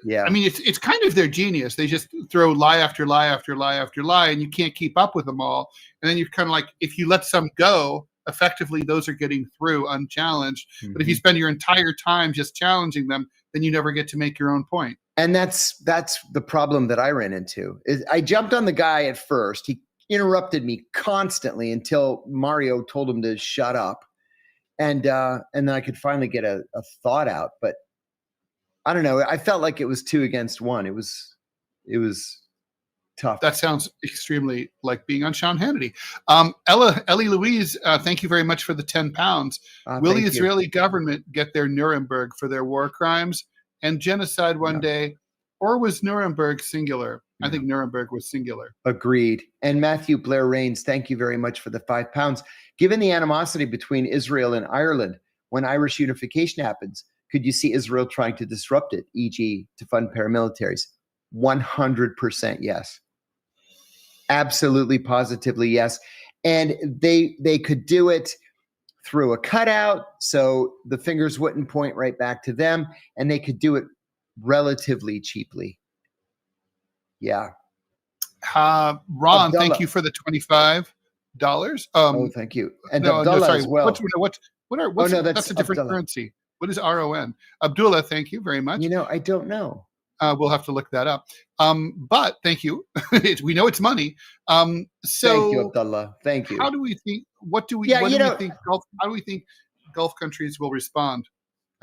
Yeah. I mean, it's kind of their genius. They just throw lie after lie after lie after lie, and you can't keep up with them all. And then you're kind of like, if you let some go, effectively those are getting through unchallenged. Mm-hmm. But if you spend your entire time just challenging them, then you never get to make your own point. And that's the problem that I ran into. I jumped on the guy at first. He interrupted me constantly until Mario told him to shut up. And then I could finally get a thought out. But I don't know. I felt like it was 2 against 1. It was tough. That sounds extremely like being on Sean Hannity. Ellie Louise, thank you very much for the 10 pounds. Will the Israeli government get their Nuremberg for their war crimes and genocide one day? Or was Nuremberg singular? I think Nuremberg was singular. Agreed. And Matthew Blair Rains, thank you very much for the 5 pounds. Given the animosity between Israel and Ireland, when Irish unification happens, could you see Israel trying to disrupt it, e.g. to fund paramilitaries? 100% yes. Absolutely, positively yes. And they could do it through a cutout, so the fingers wouldn't point right back to them, and they could do it relatively cheaply. Yeah. Ron, Abdullah, thank you for the $25. Thank you. And Abdullah as well. That's a different Abdullah. Currency. What is RON? Abdullah, thank you very much. I don't know. We'll have to look that up. But thank you. We know it's money. So thank you, Abdullah. Thank you. How do we think? How do we think Gulf countries will respond?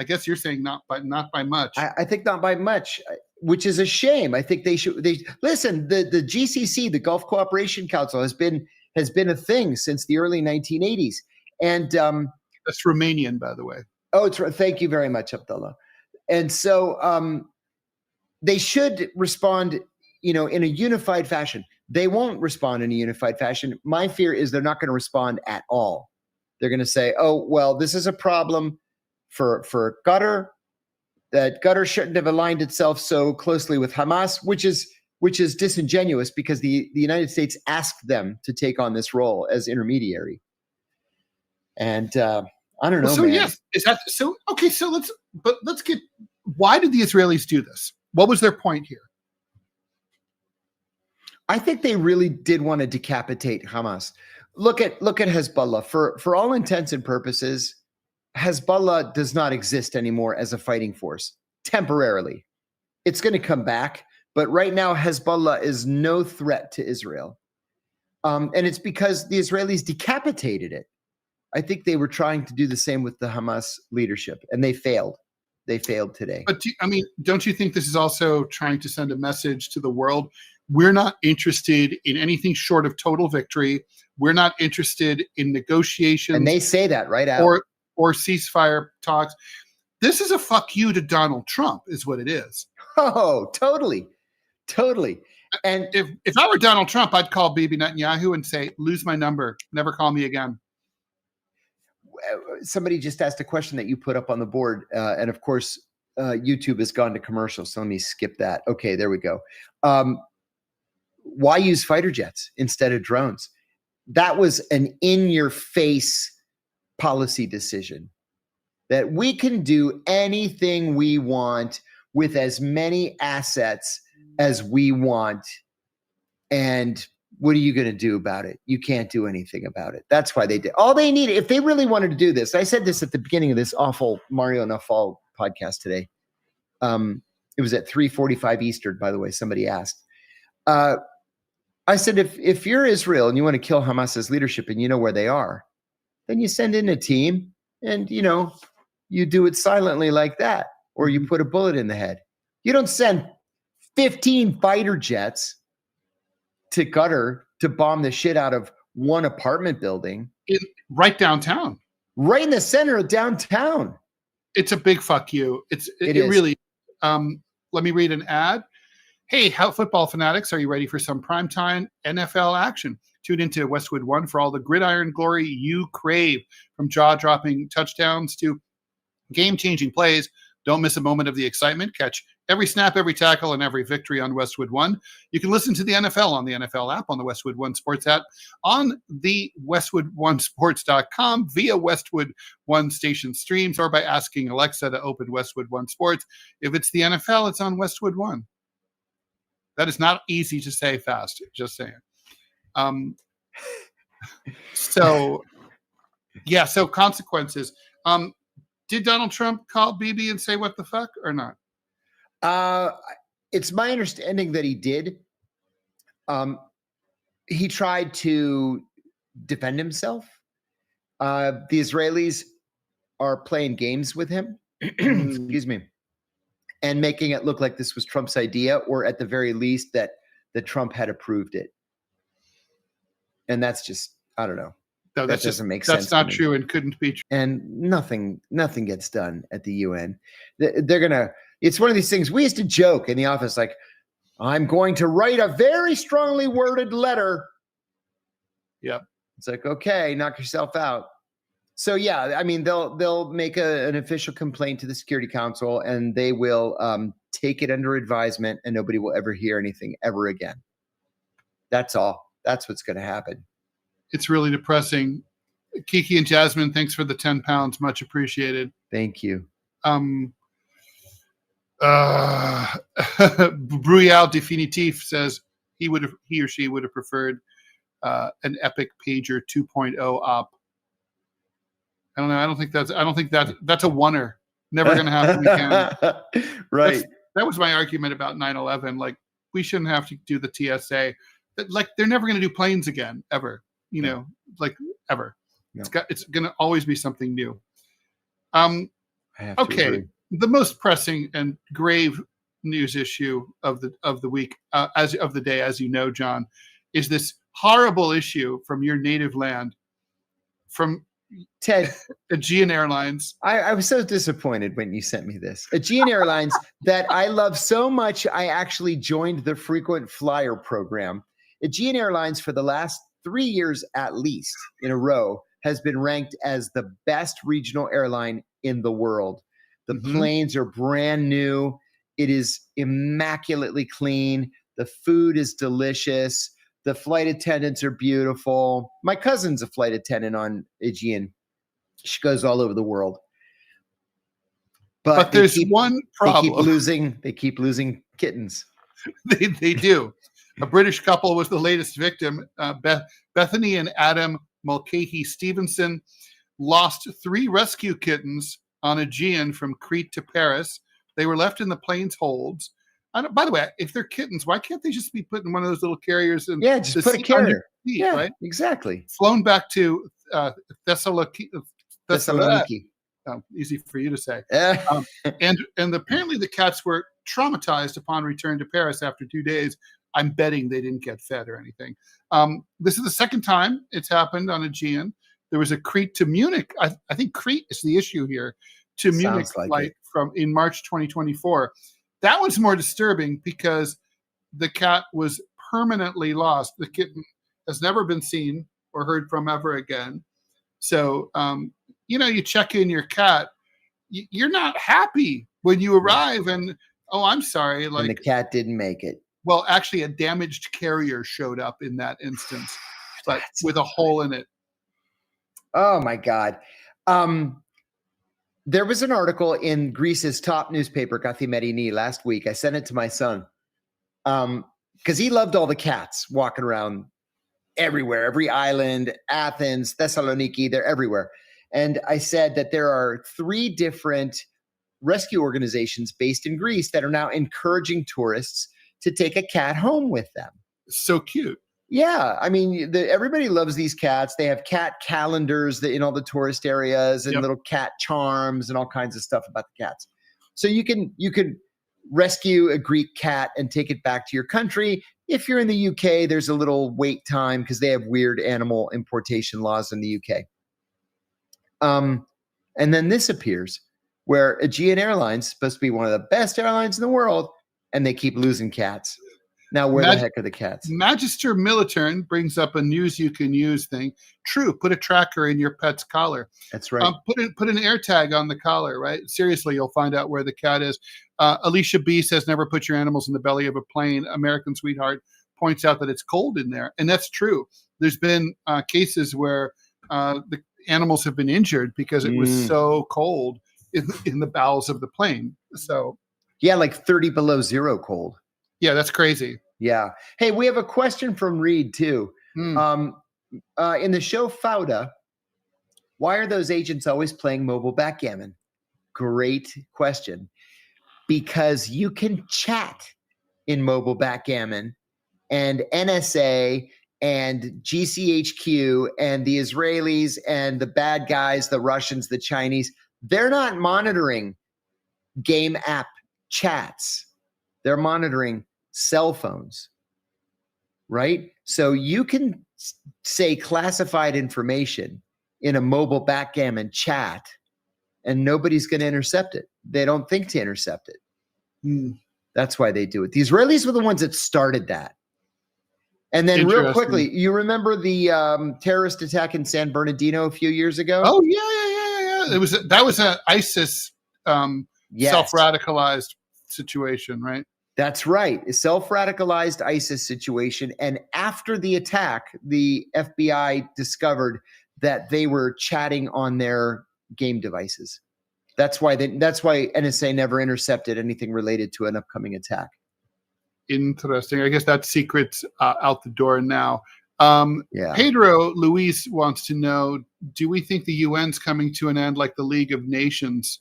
I guess you're saying not by much. I think not by much, which is a shame. I think they should. Listen. The GCC, the Gulf Cooperation Council, has been a thing since the early 1980s, and that's Romanian, by the way. Oh, it's right. Thank you very much, Abdullah. And so they should respond, in a unified fashion. They won't respond in a unified fashion. My fear is they're not going to respond at all. They're going to say, "Oh, well, this is a problem for Qatar. That Qatar shouldn't have aligned itself so closely with Hamas," which is disingenuous because the United States asked them to take on this role as intermediary. And I don't know. So man. Yes, is that so? Okay, so let's get. Why did the Israelis do this? What was their point here? I think they really did want to decapitate Hamas. Look at Hezbollah. For all intents and purposes, Hezbollah does not exist anymore as a fighting force temporarily. It's going to come back, but right now Hezbollah is no threat to Israel, and it's because the Israelis decapitated it. I think they were trying to do the same with the Hamas leadership, and they failed. They failed today. But don't you think this is also trying to send a message to the world? We're not interested in anything short of total victory. We're not interested in negotiations. And they say that right out. Or ceasefire talks. This is a fuck you to Donald Trump, is what it is. Oh, totally. Totally. And if I were Donald Trump, I'd call Bibi Netanyahu and say, lose my number. Never call me again. somebody just asked a question that you put up on the board. And of course, YouTube has gone to commercial. So let me skip that. Okay, there we go. Why use fighter jets instead of drones? That was an in-your-face policy decision, that we can do anything we want with as many assets as we want. And what are you going to do about it? You can't do anything about it. That's why they did. All they need, if they really wanted to do this, I said this at the beginning of this awful Mario Nafal podcast today. It was at 3:45 Eastern, by the way, somebody asked. I said, if you're Israel and you want to kill Hamas's leadership and you know where they are, then you send in a team and, you do it silently like that, or you put a bullet in the head. You don't send 15 fighter jets to Qatar to bomb the shit out of one apartment building. Right downtown. Right in the center of downtown. It's a big fuck you. It really, let me read an ad. Hey, football fanatics, are you ready for some primetime NFL action? Tune into Westwood One for all the gridiron glory you crave, from jaw-dropping touchdowns to game-changing plays. Don't miss a moment of the excitement. Catch every snap, every tackle, and every victory on Westwood One. You can listen to the NFL on the NFL app, on the Westwood One Sports app, on the WestwoodOneSports.com, via Westwood One station streams, or by asking Alexa to open Westwood One Sports. If it's the NFL, it's on Westwood One. That is not easy to say fast, just saying. So consequences. Did Donald Trump call Bibi and say what the fuck or not? It's my understanding that he did. He tried to defend himself. The Israelis are playing games with him. Excuse me. And making it look like this was Trump's idea, or at the very least that Trump had approved it. And that's just, I don't know. No, that doesn't make sense. That's not true and couldn't be true. And nothing gets done at the UN. It's one of these things. We used to joke in the office, like, I'm going to write a very strongly worded letter. Yep. It's like, okay, knock yourself out. So yeah, I mean, they'll make an official complaint to the Security Council, and they will take it under advisement, and nobody will ever hear anything ever again. That's all. That's what's going to happen. It's really depressing. Kiki and Jasmine, thanks for the 10 pounds. Much appreciated. Thank you. Bruyal Definitif says he or she would have preferred an Epic Pager 2.0 op. I don't know. I don't think that's a oneer. Never going to happen again. Right. That was my argument about 9/11. Like, we shouldn't have to do the TSA. Like, they're never going to do planes again, ever. Like, ever. No. It's going to always be something new. Okay. Agree. The most pressing and grave news issue of the week, as of the day, as you know, John, is this horrible issue from your native land, from Ted, Aegean Airlines. I was so disappointed when you sent me this. Aegean Airlines, that I love so much, I actually joined the frequent flyer program. Aegean Airlines, for the last 3 years at least in a row, has been ranked as the best regional airline in the world. The planes are brand new. It is immaculately clean. The food is delicious. The flight attendants are beautiful. My cousin's a flight attendant on Aegean. She goes all over the world. But there's one problem. They keep losing kittens. They do. A British couple was the latest victim. Bethany and Adam Mulcahy Stevenson lost 3 rescue kittens on Aegean from Crete to Paris. They were left in the plane's holds. By the way, if they're kittens, why can't they just be put in one of those little carriers? And just put a carrier. Seat, right? Exactly. Flown back to Thessaloniki. Easy for you to say. And apparently the cats were traumatized upon return to Paris after 2 days. I'm betting they didn't get fed or anything. This is the second time it's happened on Aegean. There was a Crete to Munich. I think Crete is the issue here. To Munich flight in March 2024. That one's more disturbing because the cat was permanently lost. The kitten has never been seen or heard from ever again. So you check in your cat, you're not happy when you arrive and, oh, I'm sorry. And the cat didn't make it. Well, actually, a damaged carrier showed up in that instance, but with a hole in it. Oh, my God. There was an article in Greece's top newspaper, Kathimerini, last week. I sent it to my son because he loved all the cats walking around everywhere, every island, Athens, Thessaloniki, they're everywhere. And I said that there are 3 different rescue organizations based in Greece that are now encouraging tourists to take a cat home with them. So cute. Yeah. I mean, everybody loves these cats. They have cat calendars in all the tourist areas and little cat charms and all kinds of stuff about the cats. So you can rescue a Greek cat and take it back to your country. If you're in the UK, there's a little wait time because they have weird animal importation laws in the UK. And then this appears where Aegean Airlines is supposed to be one of the best airlines in the world, and they keep losing cats. Now, where the heck are the cats? Magister Militern brings up a news you can use thing. True, put a tracker in your pet's collar. That's right. Put an air tag on the collar, right? Seriously, you'll find out where the cat is. Alicia B says, never put your animals in the belly of a plane. American Sweetheart points out that it's cold in there. And that's true. There's been cases where the animals have been injured because it was so cold in the bowels of the plane. So, yeah, like 30 below zero cold. Yeah, that's crazy. Yeah. Hey, we have a question from Reed, too. In the show Fauda, why are those agents always playing mobile backgammon? Great question. Because you can chat in mobile backgammon, and NSA and GCHQ and the Israelis and the bad guys, the Russians, the Chinese, they're not monitoring game app chats. They're monitoring cell phones, right? So you can say classified information in a mobile backgammon chat and nobody's going to intercept it. They don't think to intercept it. That's why they do it. The Israelis were the ones that started that. And then real quickly, you remember the terrorist attack in San Bernardino a few years ago? Oh, yeah. That was an ISIS self-radicalized situation, right? That's right. A self-radicalized ISIS situation. And after the attack, the FBI discovered that they were chatting on their game devices. That's why NSA never intercepted anything related to an upcoming attack. Interesting. I guess that secret's out the door now. Pedro Luis wants to know, do we think the UN's coming to an end like the League of Nations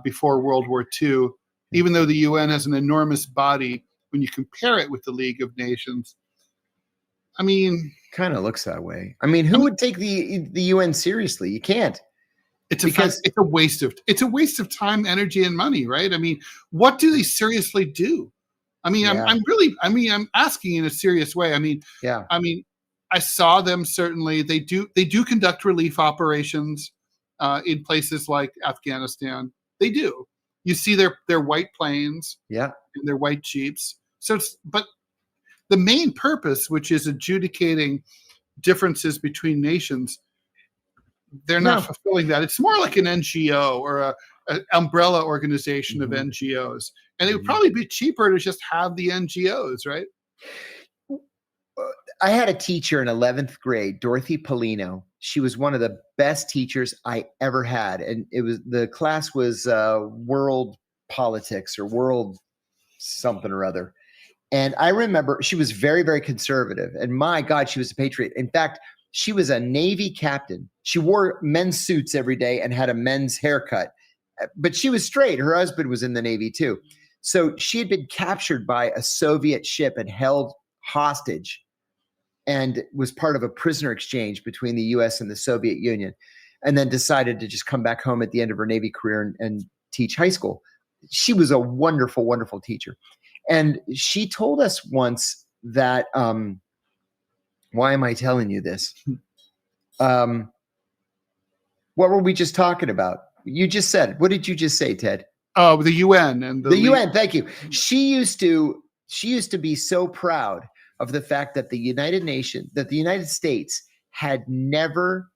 before World War II? Even though the UN has an enormous body, when you compare it with the League of Nations, I mean, kind of looks that way. I mean, who would take the UN seriously? You can't. It's a waste of time, energy, and money, right? I mean, what do they seriously do? I mean, I'm asking in a serious way. I mean, I saw them certainly. They do conduct relief operations in places like Afghanistan. They do. You see their white planes, and their white Jeeps. But the main purpose, which is adjudicating differences between nations, they're not fulfilling that. It's more like an NGO or an umbrella organization of NGOs, and it would probably be cheaper to just have the NGOs, right? I had a teacher in 11th grade, Dorothy Polino. She was one of the best teachers I ever had. And the class was world politics or world something or other. And I remember she was very, very conservative. And my God, she was a patriot. In fact, she was a Navy captain. She wore men's suits every day and had a men's haircut. But she was straight. Her husband was in the Navy too. So she had been captured by a Soviet ship and held hostage, and was part of a prisoner exchange between the U.S. and the Soviet Union, and then decided to just come back home at the end of her Navy career and teach high school. She was a wonderful, wonderful teacher. And she told us once that, why am I telling you this? What were we just talking about? You just said, what did you just say, Ted? Oh, the UN and the UN. Thank you. She used to be so proud of the fact that the United States had never,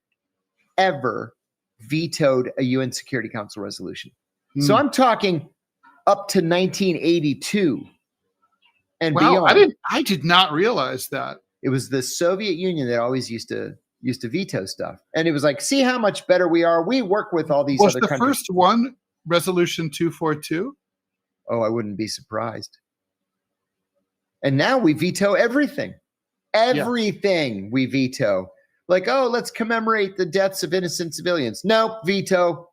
ever vetoed a UN Security Council resolution. So I'm talking up to 1982 and beyond. I did not realize that. It was the Soviet Union that always used to veto stuff. And it was like, see how much better we are. We work with all these other countries. Was the first one Resolution 242? Oh, I wouldn't be surprised. And now we veto everything. Everything we veto. Like, oh, let's commemorate the deaths of innocent civilians. Nope, veto.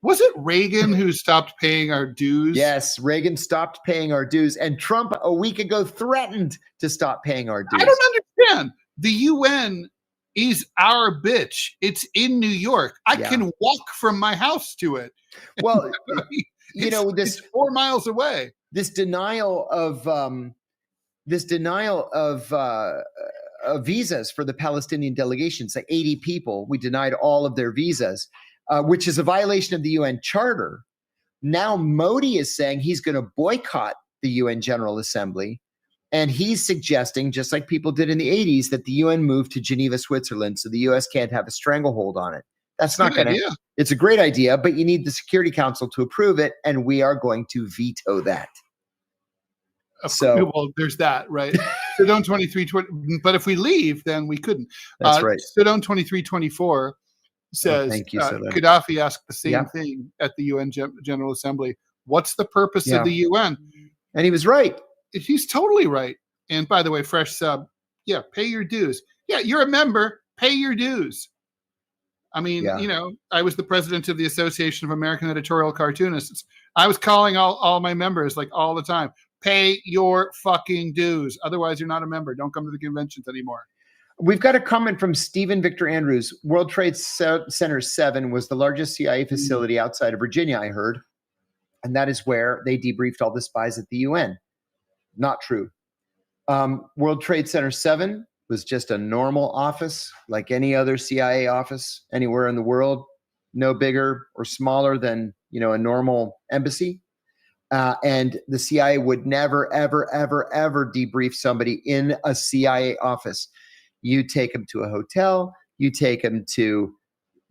Was it Reagan who stopped paying our dues? Yes, Reagan stopped paying our dues. And Trump a week ago threatened to stop paying our dues. I don't understand. The UN is our bitch. It's in New York. I can walk from my house to it. Well, it's 4 miles away. This denial of visas for the Palestinian delegations, like 80 people, we denied all of their visas, which is a violation of the UN Charter. Now Modi is saying he's going to boycott the UN General Assembly. And he's suggesting, just like people did in the 80s, that the UN move to Geneva, Switzerland, so the US can't have a stranglehold on it. That's not going to. It's a great idea, but you need the Security Council to approve it, and we are going to veto that. So, well, there's that, right? Sodome 2320. But if we leave, then we couldn't. That's right. Sodome 2324 says Gaddafi asked the same thing at the UN General Assembly. What's the purpose of the UN? And he was right. He's totally right. And by the way, fresh sub, pay your dues. Yeah, you're a member, pay your dues. I mean, I was the president of the Association of American Editorial Cartoonists. I was calling all my members like all the time, pay your fucking dues. Otherwise, you're not a member. Don't come to the conventions anymore. We've got a comment from Stephen Victor Andrews. World Trade Center 7 was the largest CIA facility outside of Virginia, I heard. And that is where they debriefed all the spies at the UN. Not true. World Trade Center 7 was just a normal office like any other CIA office anywhere in the world, no bigger or smaller than, a normal embassy. And the CIA would never, ever, ever, ever debrief somebody in a CIA office. You take them to a hotel, you take them to,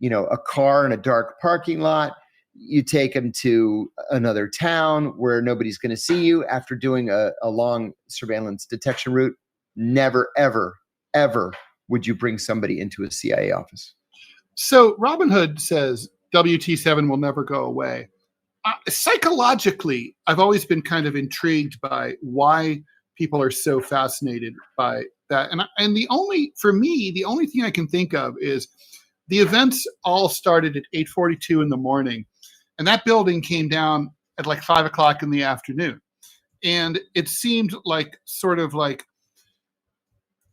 a car in a dark parking lot. You take them to another town where nobody's going to see you after doing a long surveillance detection route. Never, ever, ever would you bring somebody into a CIA office. So Robin Hood says WT7 will never go away. Psychologically, I've always been kind of intrigued by why people are so fascinated by that. And the only thing I can think of is the events all started at 8:42 in the morning. And that building came down at like 5 o'clock in the afternoon. And it seemed like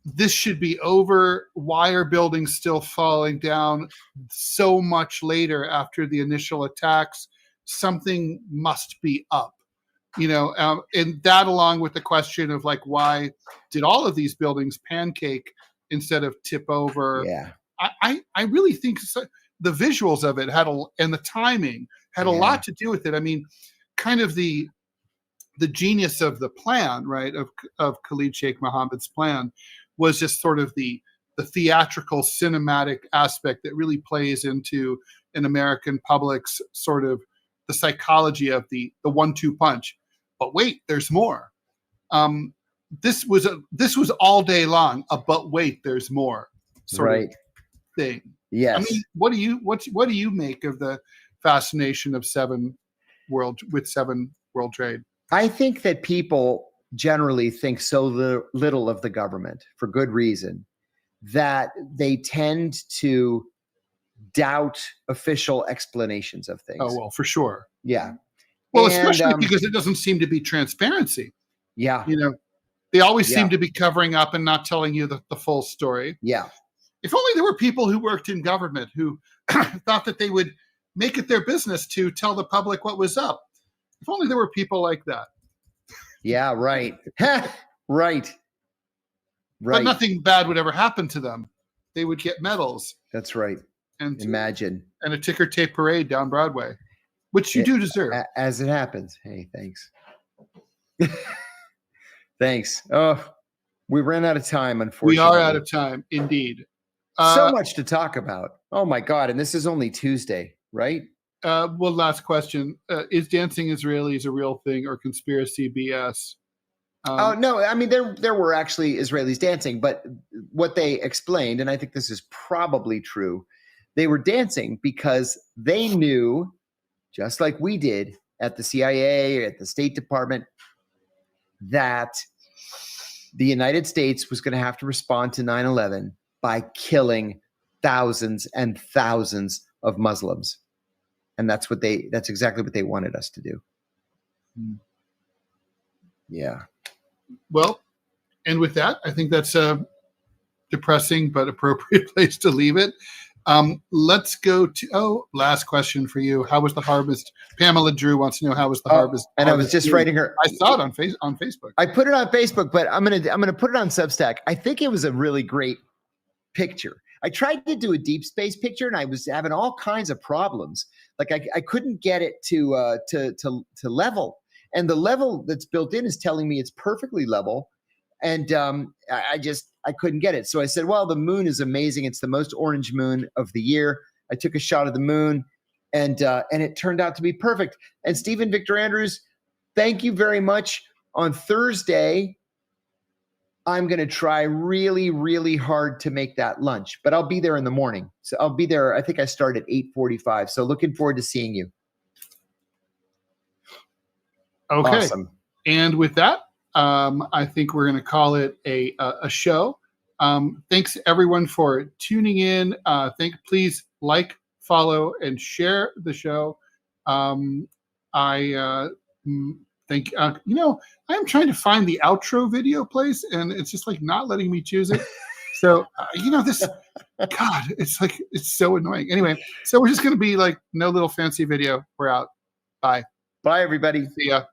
this should be over. Why are buildings still falling down so much later after the initial attacks? Something must be up, and that along with the question of like, why did all of these buildings pancake instead of tip over? Yeah. I really think so. The visuals of it and the timing had a lot to do with it. I mean, kind of the genius of the plan, right, of Khalid Sheikh Mohammed's plan was just sort of the theatrical cinematic aspect that really plays into an American public's sort of the psychology of the 1-2 punch. But wait, there's more. This was all day long. But wait, there's more. Sort of thing. Yes. I mean, what do you make of the fascination of seven world trade? I think that people generally think so little of the government for good reason that they tend to doubt official explanations of things. Oh, well, for sure. Yeah. Well, especially because it doesn't seem to be transparency. Yeah. They always seem to be covering up and not telling you the full story. Yeah. If only there were people who worked in government who thought that they would make it their business to tell the public what was up. If only there were people like that. Yeah, right. Right. But nothing bad would ever happen to them. They would get medals. That's right. And imagine. And a ticker tape parade down Broadway, which you do deserve. As it happens. Hey, thanks. Thanks. Oh, we ran out of time, unfortunately. We are out of time, indeed. So much to talk about. Oh my God. And this is only Tuesday, right? Well, last question. Is dancing Israelis a real thing or conspiracy BS? Oh, no. I mean, there were actually Israelis dancing, but what they explained, and I think this is probably true, they were dancing because they knew, just like we did at the CIA or at the State Department, that the United States was going to have to respond to 9/11 by killing thousands and thousands of Muslims. And that's exactly what they wanted us to do. Yeah. Well, and with that, I think that's a depressing but appropriate place to leave it. Let's go to, last question for you. How was the harvest? Pamela Drew wants to know how was the harvest. And I was just writing her. I saw it on Facebook. I put it on Facebook, but I'm gonna put it on Substack. I think it was a really great picture. I tried to do a deep space picture, and I was having all kinds of problems. Like I couldn't get it to level, and the level that's built in is telling me it's perfectly level, and I couldn't get it. So I said, well, the moon is amazing. It's the most orange moon of the year. I took a shot of the moon, and it turned out to be perfect. And Stephen Victor Andrews, thank you very much. On Thursday, I'm going to try really, really hard to make that lunch, but I'll be there in the morning. So I'll be there. I think I start at 8:45. So looking forward to seeing you. Okay. Awesome. And with that, I think we're going to call it a show. Thanks everyone for tuning in. Please like, follow, and share the show. Thank you. I'm trying to find the outro video place, and it's just like not letting me choose it. So this, God, it's so annoying. Anyway, so we're just going to be like no little fancy video. We're out. Bye. Bye, everybody. See ya.